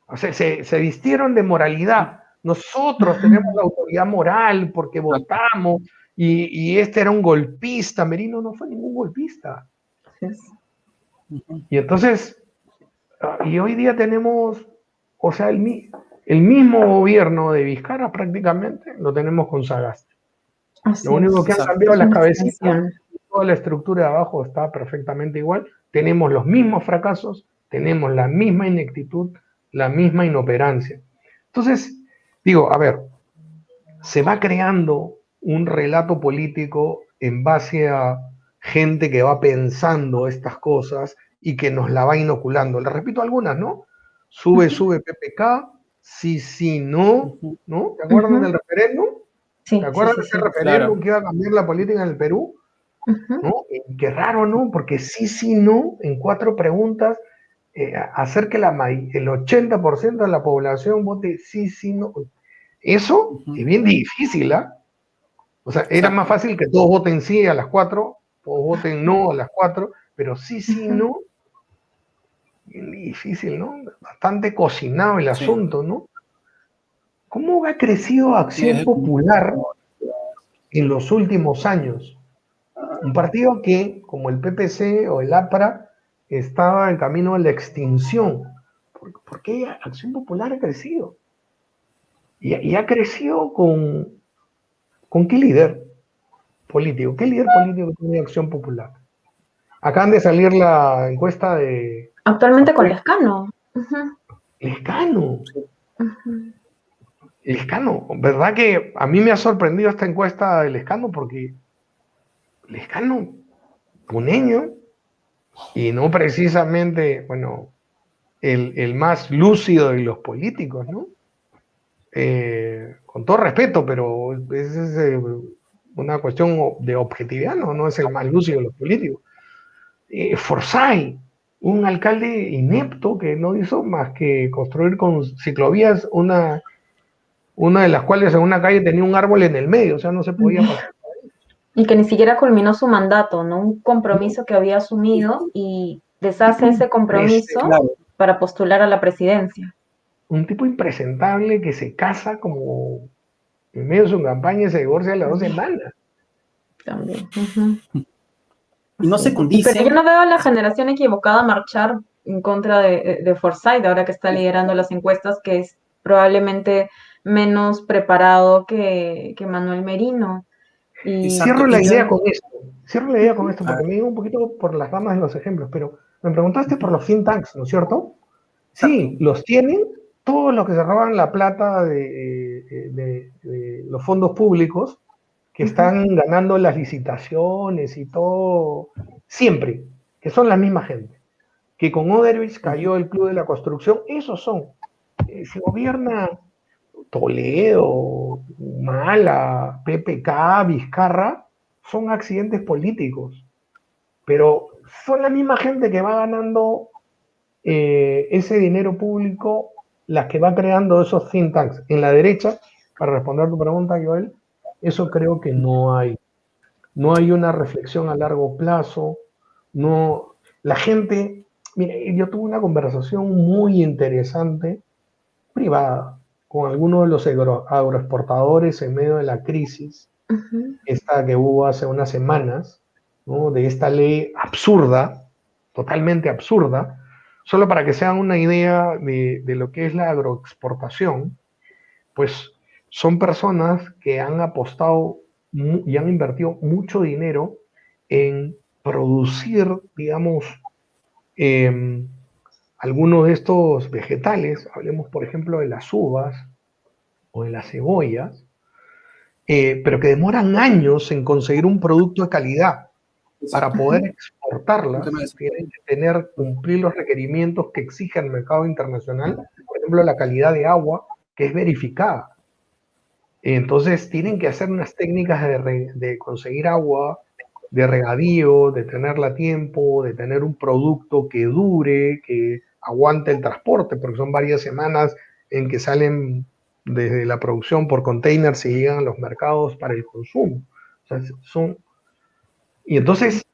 O sea, se vistieron de moralidad. Nosotros tenemos la autoridad moral porque votamos y este era un golpista. Merino no fue ningún golpista. Y entonces, y hoy día tenemos, o sea, el mismo gobierno de Vizcarra prácticamente lo tenemos con Sagasti. Lo único que han cambiado las cabecitas, toda la estructura de abajo está perfectamente igual. Tenemos los mismos fracasos, tenemos la misma ineptitud, la misma inoperancia. Entonces, digo, a ver, se va creando un relato político en base a gente que va pensando estas cosas y que nos la va inoculando. Les repito algunas, ¿no? Sube PPK, sí, no, ¿no? ¿Te acuerdas del referéndum? Sí, ¿Te acuerdas de ese referéndum que iba a cambiar la política en el Perú? ¿No? Qué raro, ¿no? Porque sí, no, en 4 preguntas, hacer que el 80% de la población vote sí, no. Eso es bien difícil, ¿ah? O sea, era más fácil que todos voten sí a las 4, todos voten no a las 4, pero sí, no. Bien difícil, ¿no? Bastante cocinado el asunto, ¿no? ¿Cómo ha crecido Acción Popular en los últimos años? Un partido que, como el PPC o el APRA, estaba en camino a la extinción. ¿Por qué Acción Popular ha crecido? Y ha crecido ¿con qué líder político? ¿Qué líder político tiene Acción Popular? Acaban de salir la encuesta de... Actualmente con Lescano. Lescano. Ujú. Lescano, ¿verdad que a mí me ha sorprendido esta encuesta de Lescano? Porque Lescano, puneño, y no precisamente, bueno, el más lúcido de los políticos, ¿no? Con todo respeto, pero es una cuestión de objetividad, ¿no? No es el más lúcido de los políticos. Forsyth, un alcalde inepto que no hizo más que construir con ciclovías una de las cuales en una calle tenía un árbol en el medio, o sea, no se podía pasar. Y que ni siquiera culminó su mandato, ¿no? Un compromiso que había asumido y deshace ese compromiso Claro, para postular a la presidencia. Un tipo impresentable que se casa como en medio de su campaña y se divorcia a las 2 semanas. También. Ujú. y no se Sí. Pero yo condicen. no veo a la generación equivocada marchar en contra de Forsyth, ahora que está liderando las encuestas, que es probablemente menos preparado que Manuel Merino. Exacto, Cierro la y yo, idea con esto, cierro la idea con esto, a porque ver, me digo un poquito por las ramas de los ejemplos, pero me preguntaste por los think tanks, ¿no es cierto? exacto. Sí, los tienen todos los que se roban la plata de los fondos públicos, que están ganando las licitaciones y todo, siempre, que son la misma gente, que con Odebrecht cayó el Club de la Construcción, esos son. Si gobierna Toledo, Mala, PPK, Vizcarra, son accidentes políticos, pero son la misma gente que va ganando ese dinero público, las que va creando esos think tanks. En la derecha, para responder tu pregunta, Joel, eso creo que no hay. No hay una reflexión a largo plazo. No, la gente, mire, yo tuve una conversación muy interesante, privada, con algunos de los agroexportadores en medio de la crisis, Ujú. esta que hubo hace unas semanas, ¿no? De esta ley absurda, totalmente absurda, solo para que se hagan una idea de lo que es la agroexportación, pues son personas que han apostado y han invertido mucho dinero en producir, digamos, eh, algunos de estos vegetales, hablemos por ejemplo de las uvas o de las cebollas, pero que demoran años en conseguir un producto de calidad. Para Exacto. poder Un tema exportarlas, de tienen que cumplir los requerimientos que exige el mercado internacional, por ejemplo, la calidad de agua, que es verificada. Entonces, tienen que hacer unas técnicas de conseguir agua, de regadío, de tenerla a tiempo, de tener un producto que dure, que aguante el transporte, porque son varias semanas en que salen desde la producción por containers y llegan a los mercados para el consumo. O sea, y entonces,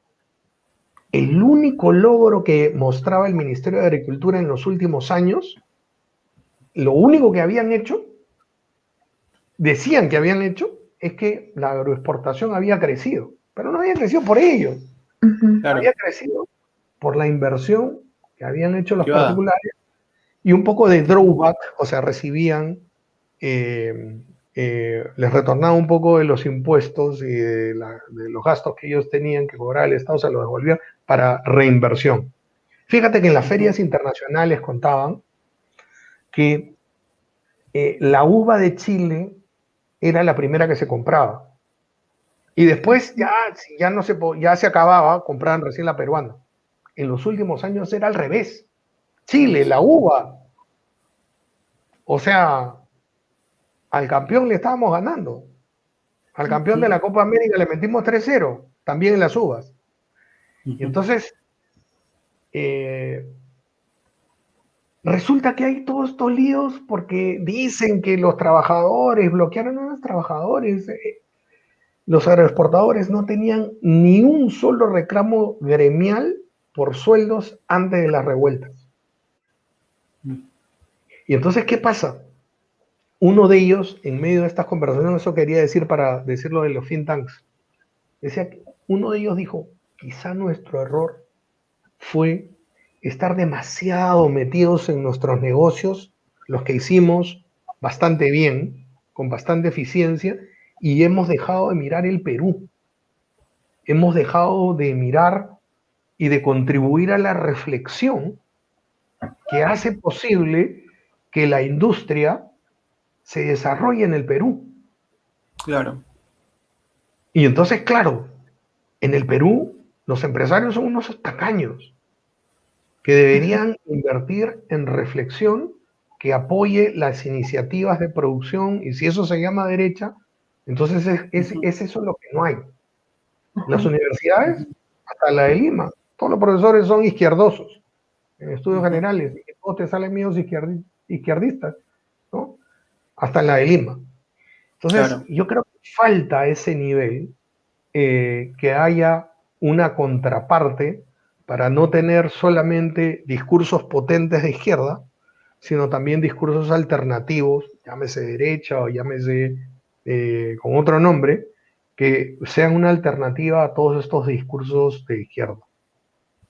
el único logro que mostraba el Ministerio de Agricultura en los últimos años, lo único que habían hecho, decían que habían hecho, es que la agroexportación había crecido, pero no había crecido por ellos, Ujú. Claro, había crecido por la inversión que habían hecho los privada. particulares y un poco de drawback, o sea, recibían, eh, les retornaba un poco de los impuestos y de los gastos que ellos tenían que cobrar el Estado, se los devolvía para reinversión. Fíjate que en las ferias internacionales contaban que la uva de Chile era la primera que se compraba. Y después ya, si ya, no se, ya se acababa, compraban recién la peruana. En los últimos años era al revés. Chile, la uva. O sea, al campeón le estábamos ganando. Al campeón de la Copa América le metimos 3-0, también en las uvas. Y entonces, eh, resulta que hay todos estos líos porque dicen que los trabajadores bloquearon a los trabajadores. Los agroexportadores no tenían ni un solo reclamo gremial por sueldos antes de las revueltas. Y entonces, ¿qué pasa? Uno de ellos, en medio de estas conversaciones, eso quería decir para decirlo de los think tanks, decía que uno de ellos dijo, quizá nuestro error fue estar demasiado metidos en nuestros negocios, los que hicimos bastante bien, con bastante eficiencia, y hemos dejado de mirar el Perú. Hemos dejado de mirar y de contribuir a la reflexión que hace posible que la industria se desarrolle en el Perú. Claro. Y entonces, claro, en el Perú los empresarios son unos tacaños que deberían invertir en reflexión que apoye las iniciativas de producción, y si eso se llama derecha, entonces es eso lo que no hay. Las universidades, hasta la de Lima, todos los profesores son izquierdosos, en estudios generales, y todos te salen míos izquierdistas, ¿no? Hasta la de Lima. Entonces, Claro. yo creo que falta ese nivel, que haya una contraparte para no tener solamente discursos potentes de izquierda, sino también discursos alternativos, llámese derecha o llámese con otro nombre, que sean una alternativa a todos estos discursos de izquierda.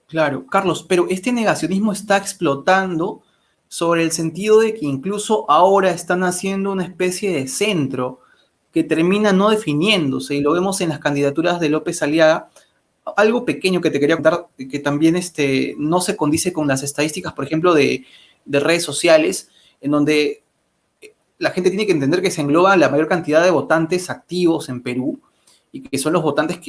Claro, Carlos, pero este negacionismo está explotando sobre el sentido de que incluso ahora están haciendo una especie de centro que termina no definiéndose, y lo vemos en las candidaturas de López Aliaga. Algo pequeño que te quería contar, que también no se condice con las estadísticas, por ejemplo, de redes sociales, en donde la gente tiene que entender que se engloba la mayor cantidad de votantes activos en Perú, y que son los votantes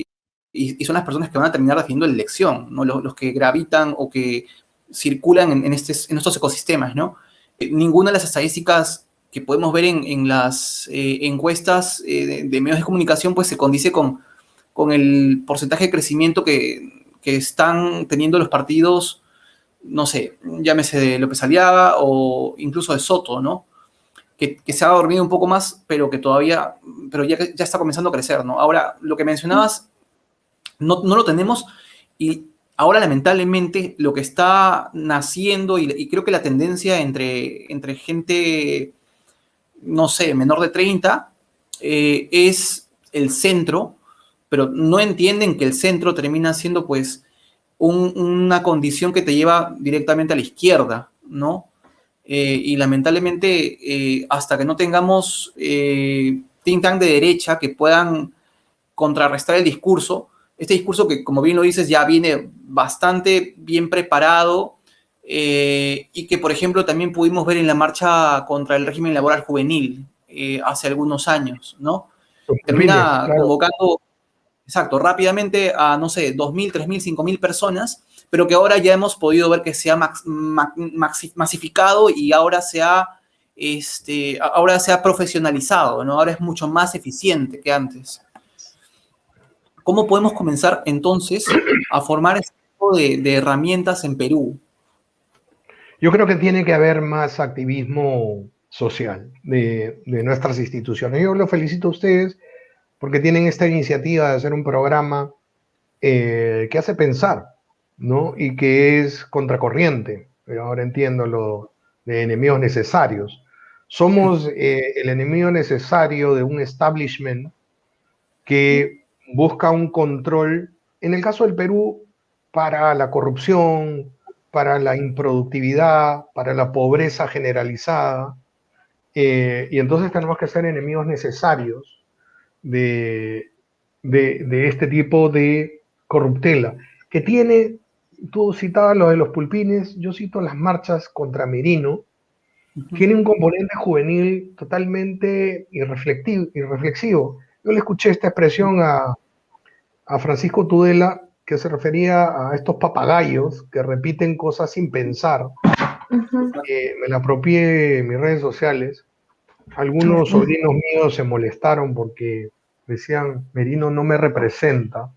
y son las personas que van a terminar definiendo la elección, ¿no? Los que gravitan o que circulan en estos ecosistemas, ¿no? Ninguna de las estadísticas que podemos ver en las encuestas de medios de comunicación pues se condice con el porcentaje de crecimiento que están teniendo los partidos, no sé, llámese de López Aliaga o incluso de Soto, ¿no? Que se ha dormido un poco más, pero que todavía, pero ya está comenzando a crecer, ¿no? Ahora, lo que mencionabas, no lo tenemos, y ahora lamentablemente lo que está naciendo, y creo que la tendencia entre gente, no sé, menor de 30, es el centro, pero no entienden que el centro termina siendo pues una condición que te lleva directamente a la izquierda, ¿no? Y lamentablemente, hasta que no tengamos think tank de derecha que puedan contrarrestar el discurso, este discurso que, como bien lo dices, ya viene bastante bien preparado, y que, por ejemplo, también pudimos ver en la marcha contra el régimen laboral juvenil hace algunos años, ¿no? Los pulpines, Termina claro. convocando, exacto, rápidamente a, no sé, 2.000, 3.000, 5.000 personas, pero que ahora ya hemos podido ver que se ha masificado, y ahora ahora se ha profesionalizado, ¿no? Ahora es mucho más eficiente que antes. ¿Cómo podemos comenzar entonces a formar este tipo de herramientas en Perú? Yo creo que tiene que haber más activismo social de nuestras instituciones. Yo los felicito a ustedes porque tienen esta iniciativa de hacer un programa que hace pensar, ¿no? Y que es contracorriente. Ahora entiendo lo de enemigos necesarios. Somos el enemigo necesario de un establishment que busca un control, en el caso del Perú, para la corrupción, para la improductividad, para la pobreza generalizada, y entonces tenemos que ser enemigos necesarios de, de este tipo de corruptela, que tiene, tú citabas lo de los pulpines, yo cito las marchas contra Merino, tiene un componente juvenil totalmente irreflexivo. Yo le escuché esta expresión a Francisco Tudela, que se refería a estos papagayos que repiten cosas sin pensar. Me la apropié en mis redes sociales. Algunos sobrinos míos se molestaron porque decían, Merino no me representa,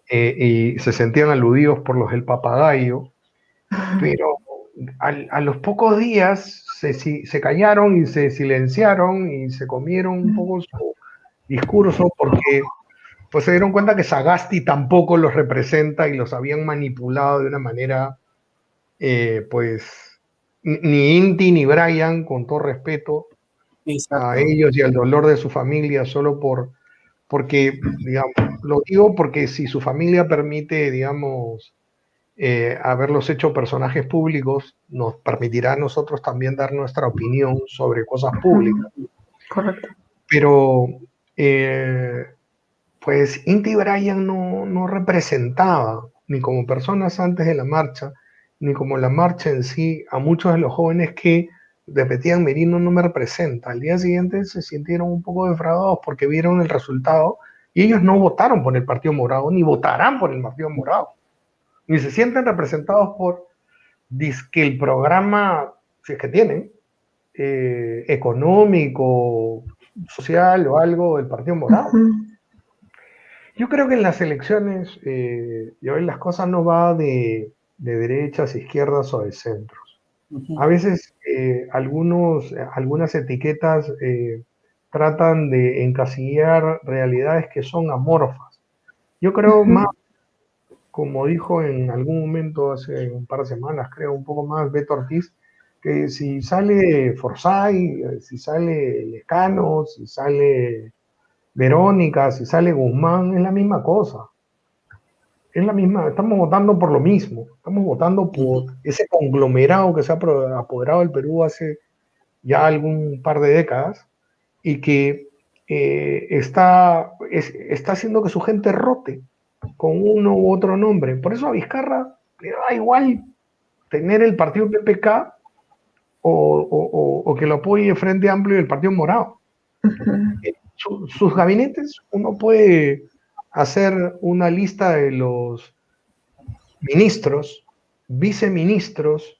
y se sentían aludidos por los del papagayo, pero a los pocos días se callaron y se silenciaron y se comieron un poco su discurso, porque pues se dieron cuenta que Sagasti tampoco los representa y los habían manipulado de una manera, pues ni Inti ni Brian, con todo respeto a Exacto. ellos y al dolor de su familia, solo porque, digamos, lo digo porque si su familia permite, digamos, haberlos hecho personajes públicos, nos permitirá a nosotros también dar nuestra opinión sobre cosas públicas. Correcto. Pero, pues, Inti Brian no representaba, ni como personas antes de la marcha, ni como la marcha en sí, a muchos de los jóvenes que repetían Merino no me representa. Al día siguiente se sintieron un poco defraudados porque vieron el resultado y ellos no votaron por el Partido Morado, ni votarán por el Partido Morado, ni se sienten representados por dizque el programa, si es que tienen, económico, social o algo del Partido Morado. Yo creo que en las elecciones, y hoy las cosas no va de derechas, izquierdas o de centros. A veces algunas etiquetas tratan de encasillar realidades que son amorfas. Yo creo más, como dijo en algún momento hace un par de semanas, creo un poco más Beto Ortiz, que si sale Forsyth, si sale Lescano, si sale Verónica, si sale Guzmán, es la misma cosa. Es la misma, estamos votando por lo mismo, estamos votando por ese conglomerado que se ha apoderado del Perú hace ya algún par de décadas y que está haciendo que su gente rote con uno u otro nombre. Por eso a Vizcarra le da igual tener el partido PPK o que lo apoye Frente Amplio y el Partido Morado. Sus gabinetes, uno puede hacer una lista de los ministros, viceministros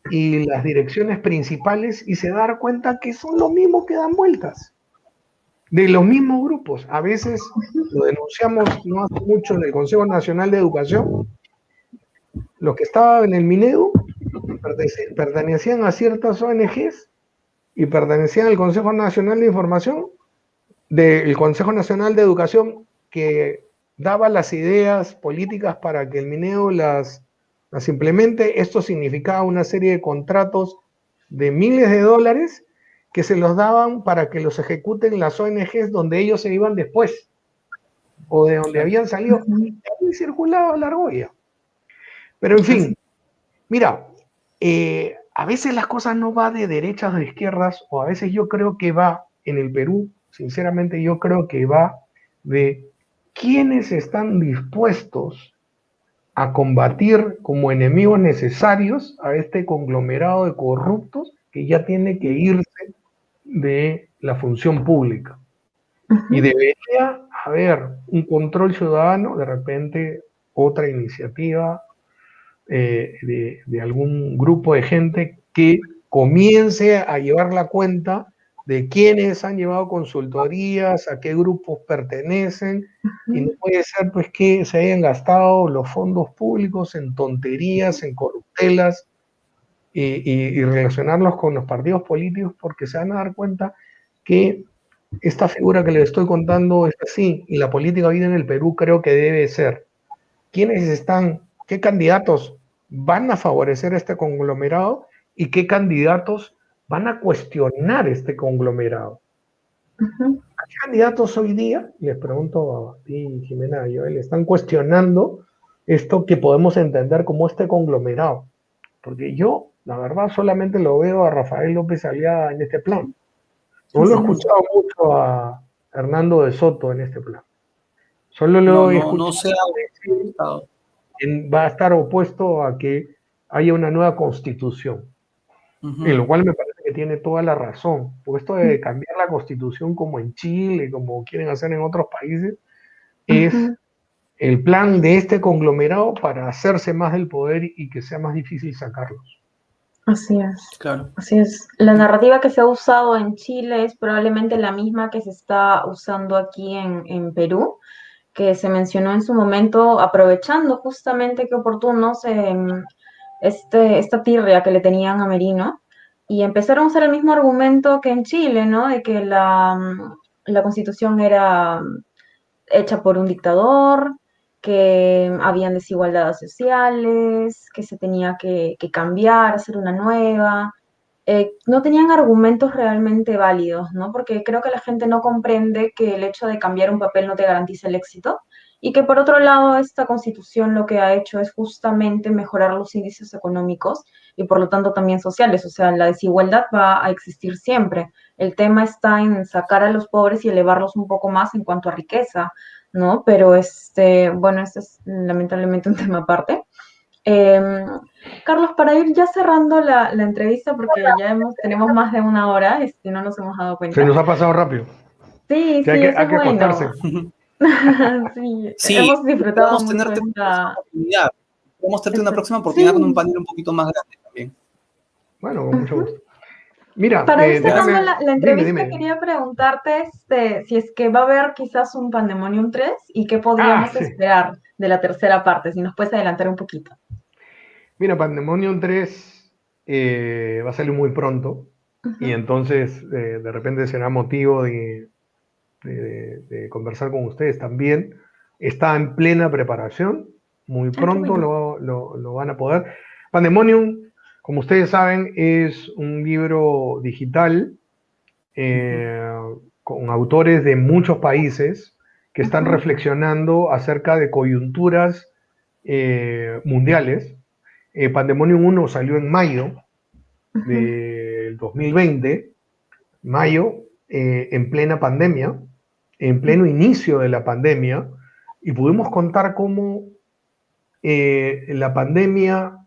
y las direcciones principales y se dar cuenta que son los mismos que dan vueltas, de los mismos grupos. A veces lo denunciamos no hace mucho en el Consejo Nacional de Educación. Los que estaban en el Minedu pertenecían a ciertas ONGs y pertenecían al Consejo Nacional de Información, del Consejo Nacional de Educación, que daba las ideas políticas para que el Minedu las implemente. Esto significaba una serie de contratos de miles de dólares que se los daban para que los ejecuten las ONGs donde ellos se iban después, o de donde habían salido, y circulaba la argolla. Pero en fin, mira, a veces las cosas no van de derechas o de izquierdas, o a veces yo creo que va, en el Perú, sinceramente yo creo que va de quiénes están dispuestos a combatir como enemigos necesarios a este conglomerado de corruptos que ya tiene que irse de la función pública. Y debería haber un control ciudadano, de repente otra iniciativa de algún grupo de gente que comience a llevar la cuenta de quiénes han llevado consultorías, a qué grupos pertenecen, y no puede ser pues que se hayan gastado los fondos públicos en tonterías, en corruptelas, y relacionarlos con los partidos políticos, porque se van a dar cuenta que esta figura que les estoy contando es así, y la política hoy en el Perú creo que debe ser quiénes están, qué candidatos van a favorecer este conglomerado y qué candidatos van a cuestionar este conglomerado. ¿Qué candidatos hoy día, les pregunto a ti, Jimena y Joel, están cuestionando esto que podemos entender como este conglomerado? Porque yo, la verdad, solamente lo veo a Rafael López Aliaga en este plan. No lo he escuchado mucho a Hernando de Soto en este plan. Solo lo he escuchado decir va a estar opuesto a que haya una nueva constitución, en lo cual me parece que tiene toda la razón, porque esto de cambiar la constitución como en Chile, como quieren hacer en otros países, es el plan de este conglomerado para hacerse más del poder y que sea más difícil sacarlos. Así es. Claro. Así es. La narrativa que se ha usado en Chile es probablemente la misma que se está usando aquí en Perú, que se mencionó en su momento, aprovechando justamente que oportunos esta tirria que le tenían a Merino, y empezaron a usar el mismo argumento que en Chile, ¿no? De que la Constitución era hecha por un dictador, que habían desigualdades sociales, que se tenía que cambiar, hacer una nueva. No tenían argumentos realmente válidos, ¿no? Porque creo que la gente no comprende que el hecho de cambiar un papel no te garantiza el éxito y que por otro lado esta constitución lo que ha hecho es justamente mejorar los índices económicos y por lo tanto también sociales, o sea, la desigualdad va a existir siempre. El tema está en sacar a los pobres y elevarlos un poco más en cuanto a riqueza, ¿no? Pero bueno, este es lamentablemente un tema aparte. Em, Carlos, para ir ya cerrando la entrevista, porque tenemos más de una hora, no nos hemos dado Se cuenta. nos ha pasado rápido. Sí, Ya sí, eso hay es que acostarse. bueno. Sí, Sí, hemos disfrutado podemos mucho tenerte una próxima oportunidad. Podemos tenerte una próxima oportunidad con un Sí, panel un poquito más grande también. Bueno, con mucho ujú. gusto. Mira, Para ir cerrando déjame, la entrevista, dime. quería preguntarte si es que va a haber quizás un Pandemonium 3 y qué Ah, podríamos sí. esperar de la tercera parte, si nos puedes adelantar un poquito. Mira, Pandemonium 3 va a salir muy pronto y Ujú. entonces de repente será motivo de conversar con ustedes también. Está en plena preparación, muy Ah, qué pronto bueno. lo van a poder. Pandemonium, como ustedes saben, es un libro digital eh, con autores de muchos países que están Ujú, reflexionando acerca de coyunturas mundiales. Pandemonium 1 salió en mayo ujú. del 2020, mayo, en plena pandemia, en pleno inicio de la pandemia, y pudimos contar cómo la pandemia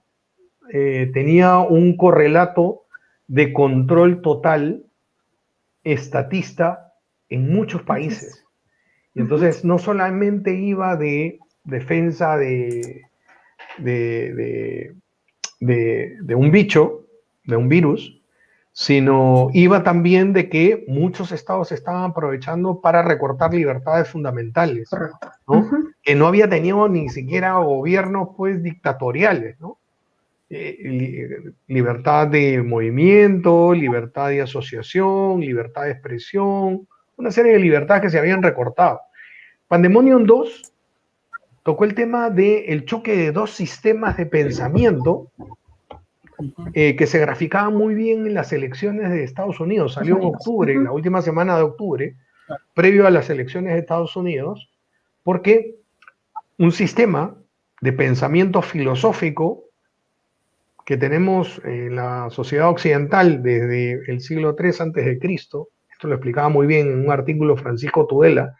tenía un correlato de control total estatista en muchos Así es. países. Y Ujú. entonces no solamente iba de defensa de, de un bicho, de un virus, sino iba también de que muchos estados estaban aprovechando para recortar libertades fundamentales, Correcto. ¿no? Ujú. Que no había tenido ni siquiera gobiernos pues dictatoriales, ¿no? Libertad de movimiento, libertad de asociación, libertad de expresión, una serie de libertades que se habían recortado. Pandemonium 2 tocó el tema del choque de dos sistemas de pensamiento que se graficaba muy bien en las elecciones de Estados Unidos. Estados Salió en Unidos. octubre, en la Ujú. última semana de octubre, previo a las elecciones de Estados Unidos, porque un sistema de pensamiento filosófico que tenemos en la sociedad occidental desde el siglo III antes de Cristo, esto lo explicaba muy bien en un artículo Francisco Tudela,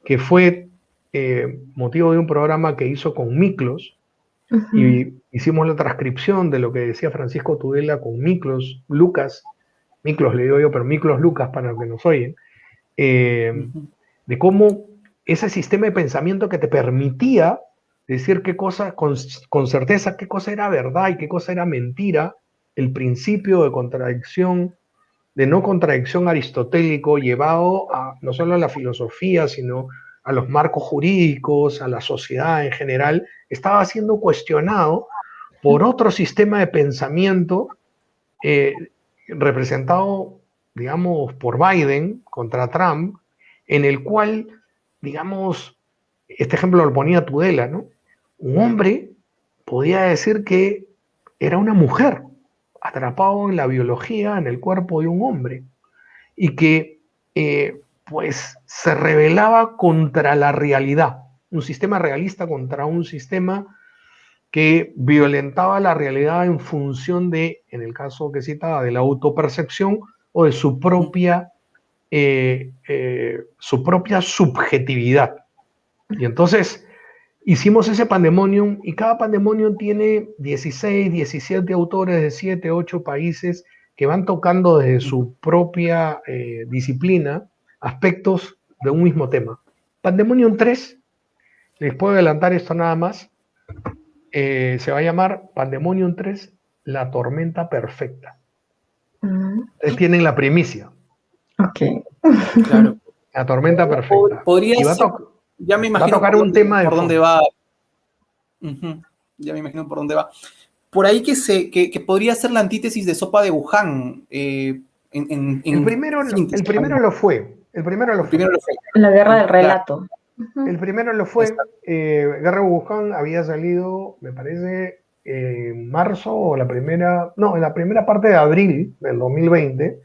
que fue motivo de un programa que hizo con Miklos, Ujú. y hicimos la transcripción de lo que decía Francisco Tudela con Miklos Lucas, Miklos le digo yo, pero Miklos Lucas para los que nos oyen, eh, de cómo ese sistema de pensamiento que te permitía decir qué cosa con certeza, qué cosa era verdad y qué cosa era mentira, el principio de contradicción, de no contradicción aristotélico llevado a no solo a la filosofía, sino a los marcos jurídicos, a la sociedad en general, estaba siendo cuestionado por otro sistema de pensamiento eh, representado, digamos, por Biden contra Trump, en el cual, digamos, este ejemplo lo ponía Tudela, ¿no? Un hombre podía decir que era una mujer atrapado en la biología, en el cuerpo de un hombre, y que pues se rebelaba contra la realidad, un sistema realista contra un sistema que violentaba la realidad en función de, en el caso que citaba, de la autopercepción o de su propia subjetividad. Y entonces hicimos ese pandemonium y cada pandemonium tiene 16, 17 autores de 7, 8 países que van tocando desde su propia disciplina aspectos de un mismo tema. Pandemonium 3, les puedo adelantar esto nada más, se va a llamar Pandemonium 3, la tormenta perfecta. Ustedes tienen la primicia. Ok. Claro. La tormenta perfecta. Podría Y ser, ya me va a imagino tocar un tema de por dónde fondo. va. Ya me imagino por dónde va. Por ahí que podría ser la antítesis de Sopa de Wuhan. El En primero, síntesis, el primero lo fue. El primero lo el fue. primero lo fue. La guerra del Claro, relato. Ujú. El primero lo ahí fue. está. Guerra de Wuhan había salido, me parece, en marzo o la primera, no, en la primera parte de abril del 2020.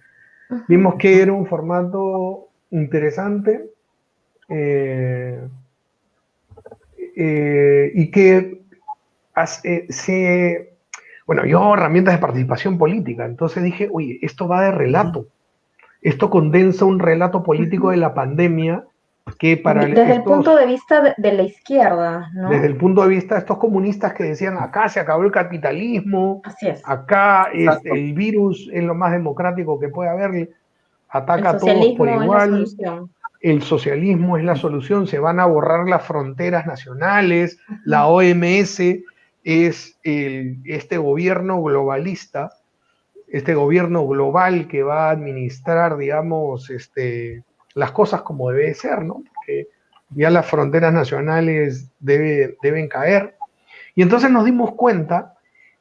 Vimos Ujú. que era un formato interesante y que bueno, yo herramientas de participación política, entonces dije, oye, esto va de relato, esto condensa un relato político de la pandemia que para Desde el estos, punto de vista de la izquierda, desde ¿no? el punto de vista de estos comunistas que decían, acá se acabó el capitalismo, Así es. acá Exacto. el virus es lo más democrático que puede haber, El ataca a todos por socialismo es la igual, solución. el socialismo es la solución, se van a borrar las fronteras nacionales, la Ujú. OMS es este gobierno globalista, este gobierno global que va a administrar, digamos, las cosas como debe ser, ¿no? Porque ya las fronteras nacionales deben caer. Y entonces nos dimos cuenta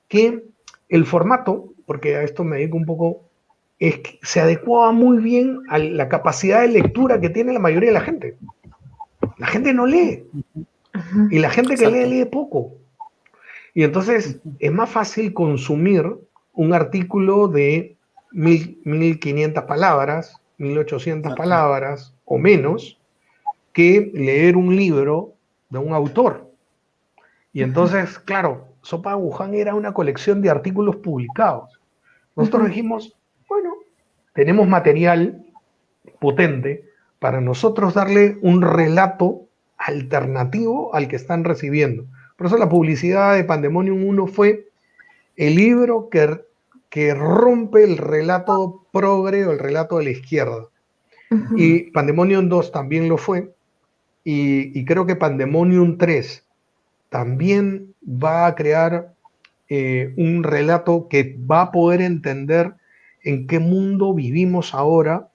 que el formato, porque a esto me dedico un poco, es que se adecuaba muy bien a la capacidad de lectura que tiene la mayoría de la gente. La gente no lee, y la gente que lee, Exacto. lee poco. Y entonces es más fácil consumir un artículo de 1500 palabras, 1800 Exacto. palabras o menos, que leer un libro de un autor. Y entonces, claro, Sopa de Wuhan era una colección de artículos publicados. Nosotros Ujú. dijimos, bueno, tenemos material potente para nosotros darle un relato alternativo al que están recibiendo. Por eso la publicidad de Pandemonium 1 fue el libro que rompe el relato progre o el relato de la izquierda. Ujú. Y Pandemonium 2 también lo fue, y creo que Pandemonium 3 también va a crear un relato que va a poder entender en qué mundo vivimos ahora,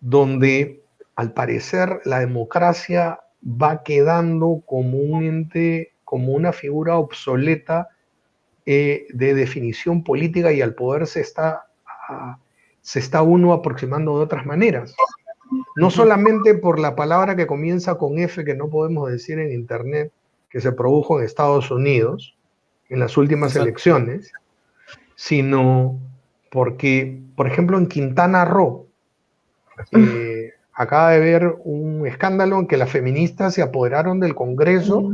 donde al parecer la democracia va quedando como un ente, como una figura obsoleta de definición política, y al poder se está uno aproximando de otras maneras. No Ujú. solamente por la palabra que comienza con F que no podemos decir en Internet, que se produjo en Estados Unidos en las últimas Exacto. elecciones, sino porque, por ejemplo, en Quintana Roo, acaba de haber un escándalo en que las feministas se apoderaron del Congreso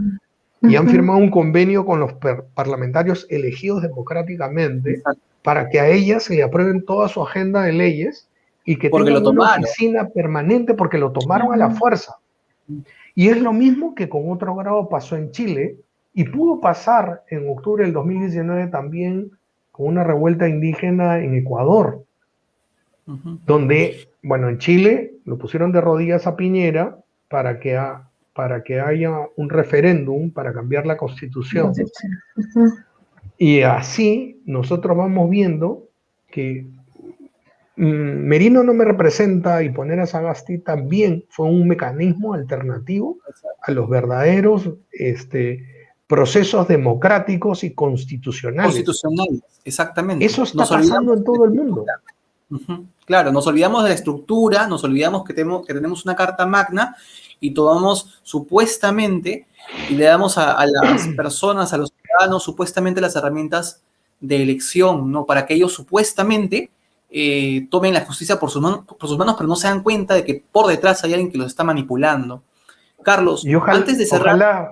y han Ujú. firmado un convenio con los parlamentarios elegidos democráticamente Exacto. para que a ellas se le aprueben toda su agenda de leyes y que Porque lo tengan una tomaron. oficina permanente porque lo tomaron a la fuerza. Y es lo mismo que con otro grado pasó en Chile y pudo pasar en octubre del 2019 también con una revuelta indígena en Ecuador, Ujú. donde, bueno, en Chile lo pusieron de rodillas a Piñera para para que haya un referéndum para cambiar la constitución. Ujú. Y así nosotros vamos viendo que Merino no me representa, y poner a Sagasti también fue un mecanismo alternativo a los verdaderos procesos democráticos y constitucionales. Constitucional, exactamente. Eso está pasando en todo el mundo. Ujú. Claro, nos olvidamos de la estructura, nos olvidamos que tenemos una carta magna y tomamos supuestamente y le damos a las personas, a los ciudadanos, supuestamente las herramientas de elección, ¿no? Para que ellos supuestamente tomen la justicia por sus manos, pero no se dan cuenta de que por detrás hay alguien que los está manipulando. Carlos, Y antes de cerrar,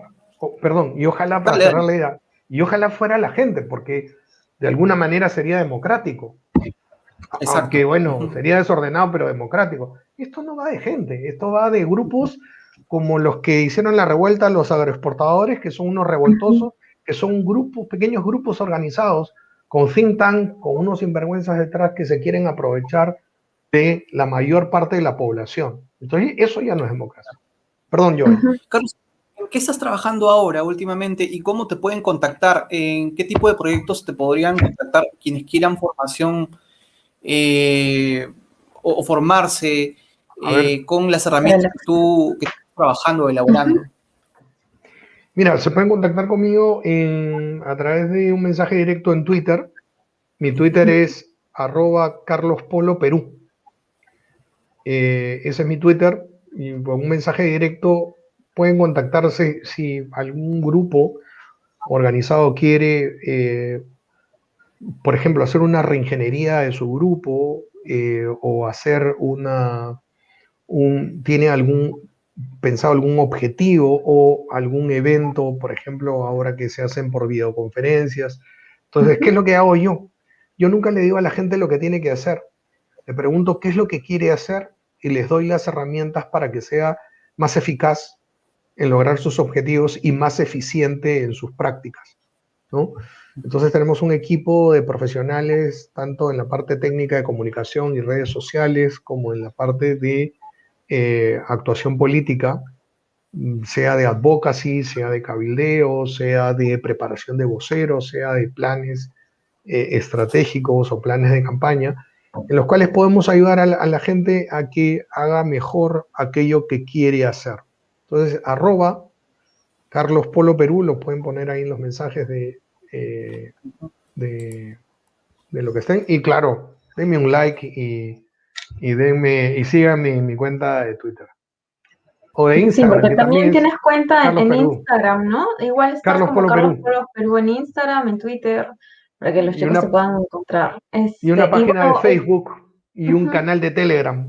perdón, y ojalá para dale, cerrar dale. la idea, y ojalá fuera la gente, porque de alguna manera sería democrático. Aunque Exacto. bueno, Ujú. sería desordenado, pero democrático. Esto no va de gente, esto va de grupos como los que hicieron la revuelta, los agroexportadores, que son unos revoltosos, que son grupos, pequeños grupos organizados, con think tank, con unos sinvergüenzas detrás que se quieren aprovechar de la mayor parte de la población. Entonces, eso ya no es democracia. Perdón, Joel. Ujú. Carlos, ¿en qué estás trabajando ahora últimamente y cómo te pueden contactar? ¿En qué tipo de proyectos te podrían contactar quienes quieran formación eh, o formarse A ver, con las Para herramientas la- que estás trabajando, Ujú. elaborando? mira, se pueden contactar conmigo a través de un mensaje directo en Twitter. Mi Twitter es @carlospoloperú. Ese es mi Twitter, y con un mensaje directo pueden contactarse si algún grupo organizado quiere, por ejemplo, hacer una reingeniería de su grupo, o hacer tiene pensado algún objetivo o algún evento, por ejemplo, ahora que se hacen por videoconferencias. Entonces, ¿qué es Ujú. lo que hago yo? Yo nunca le digo a la gente lo que tiene que hacer. Le pregunto qué es lo que quiere hacer y les doy las herramientas para que sea más eficaz en lograr sus objetivos y más eficiente en sus prácticas, ¿no? Entonces tenemos un equipo de profesionales, tanto en la parte técnica de comunicación y redes sociales, como en la parte de actuación política, sea de advocacy, sea de cabildeo, sea de preparación de voceros, sea de planes estratégicos o planes de campaña, en los cuales podemos ayudar a la gente a que haga mejor aquello que quiere hacer. Entonces, Carlos Polo Perú, lo pueden poner ahí en los mensajes de lo que estén. Y claro, denme un like y síganme en mi cuenta de Twitter. O de Sí, Instagram, porque que también también es tienes cuenta Carlos en Perú. Instagram, ¿no? Igual estás Carlos como Polo Carlos Perú. Polo Perú en Instagram, en Twitter, para que los Y chicos te una, puedan encontrar. y una Y página de bueno, Facebook y un ujú. canal de Telegram.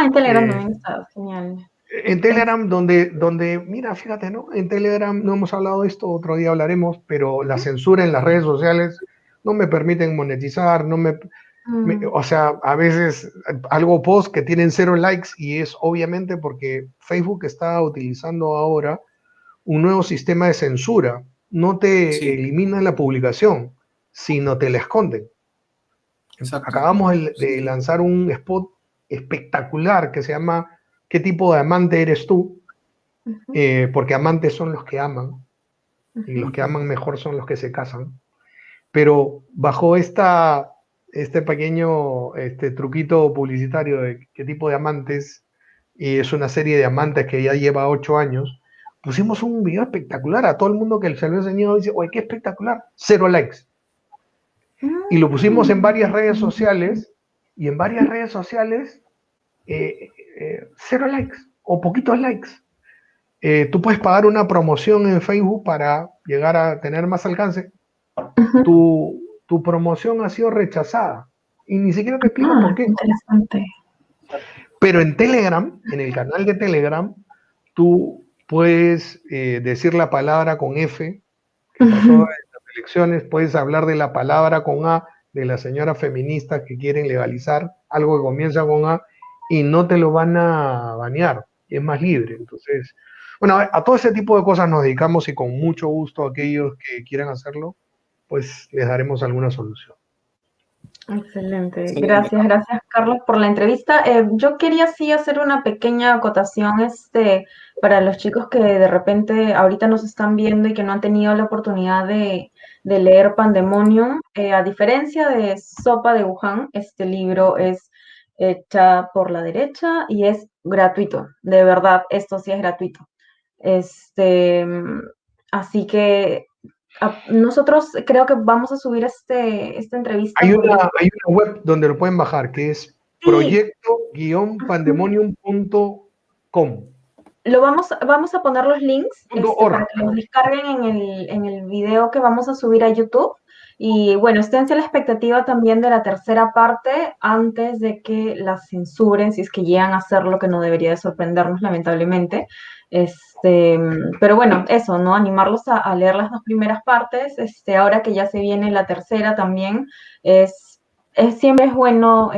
En Telegram Eh, también está, genial. en Telegram, mira, fíjate, ¿no? En Telegram no hemos hablado de esto, otro día hablaremos, pero la censura en las redes sociales no me permiten monetizar, Mm, o sea, a veces algo post que tienen 0 likes y es obviamente porque Facebook está utilizando ahora un nuevo sistema de censura. No te Sí, eliminan la publicación, sino te la esconden. exacto. Acabamos Sí, de sí. lanzar un spot espectacular que se llama ¿Qué tipo de amante eres tú? ujú, Porque amantes son los que aman y los ujú. que aman mejor son los que se casan. Pero bajo este pequeño truquito publicitario de qué tipo de amantes, y es una serie de amantes que ya lleva 8 años, pusimos un video espectacular. A todo el mundo que se lo he enseñado dice, oye, qué espectacular, 0 likes. Y lo pusimos en varias redes sociales, y en varias redes sociales, 0 likes o poquitos likes. Tú puedes pagar una promoción en Facebook para llegar a tener más alcance. Ujú. Tu promoción ha sido rechazada y ni siquiera te explican por Qué qué. interesante. Pero en Telegram, en el canal de Telegram, tú puedes decir la palabra con F, que pasó en Ujú. las elecciones, puedes hablar de la palabra con A, de las señoras feministas que quieren legalizar algo que comienza con A, y no te lo van a banear, es más libre. Entonces, bueno, a todo ese tipo de cosas nos dedicamos y con mucho gusto a aquellos que quieran hacerlo, pues les daremos alguna solución. Excelente. Excelente, Gracias, Carlos. gracias, Carlos, por la entrevista. Yo quería sí hacer una pequeña acotación para los chicos que de repente ahorita nos están viendo y que no han tenido la oportunidad de leer Pandemonium. A diferencia de Sopa de Wuhan, este libro es hecha por la derecha y es gratuito. De verdad, esto sí es gratuito. Este, así que nosotros creo que vamos a subir esta entrevista Hay por una, YouTube. hay una web donde lo pueden bajar que es Sí, proyecto-pandemonium.com. vamos a poner los links para .org, que los perdón. descarguen en el video que vamos a subir a YouTube. Y bueno, esténse a la expectativa también de la tercera parte antes de que la censuren, si es que llegan a hacer lo que no debería de sorprendernos, lamentablemente. Pero bueno, eso, ¿no? Animarlos a leer las dos primeras partes. Ahora que ya se viene la tercera también, siempre es bueno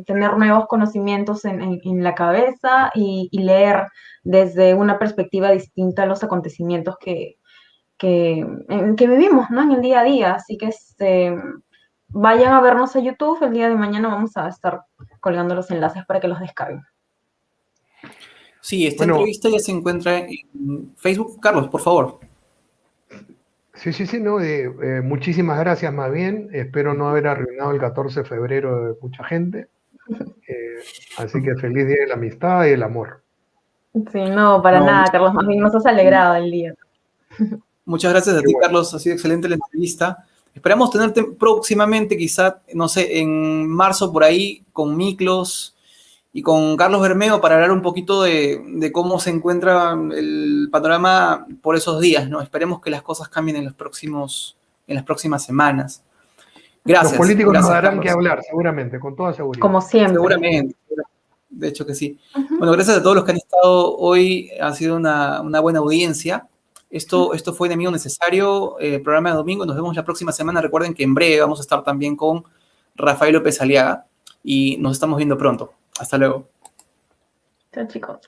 tener nuevos conocimientos en la cabeza y leer desde una perspectiva distinta a los acontecimientos que vivimos, ¿no? En el día a día. Así que vayan a vernos a YouTube. El día de mañana vamos a estar colgando los enlaces para que los descarguen. Sí, esta Bueno, entrevista ya se encuentra en Facebook. Carlos, por favor. sí, no, muchísimas gracias más bien. Espero no haber arruinado el 14 de febrero de mucha gente. Así que feliz Día de la Amistad y el Amor. Sí, no, para No, nada, Carlos. Más bien nos has alegrado el día. muchas gracias a Qué ti, bueno. Carlos. Ha sido excelente la entrevista. Esperamos tenerte próximamente, quizá, no sé, en marzo por ahí, con Miklos y con Carlos Bermeo para hablar un poquito de cómo se encuentra el panorama por esos días, ¿no? Esperemos que las cosas cambien en las próximas semanas. Los Gracias, políticos nos gracias, darán que Carlos. hablar, seguramente, con toda seguridad. Como siempre. Seguramente, de hecho que sí. Ujú, Bueno, gracias a todos los que han estado hoy, ha sido una buena audiencia. Esto fue Enemigo Necesario, programa de domingo. Nos vemos la próxima semana. Recuerden que en breve vamos a estar también con Rafael López Aliaga y nos estamos viendo pronto. Hasta luego. chao, chicos.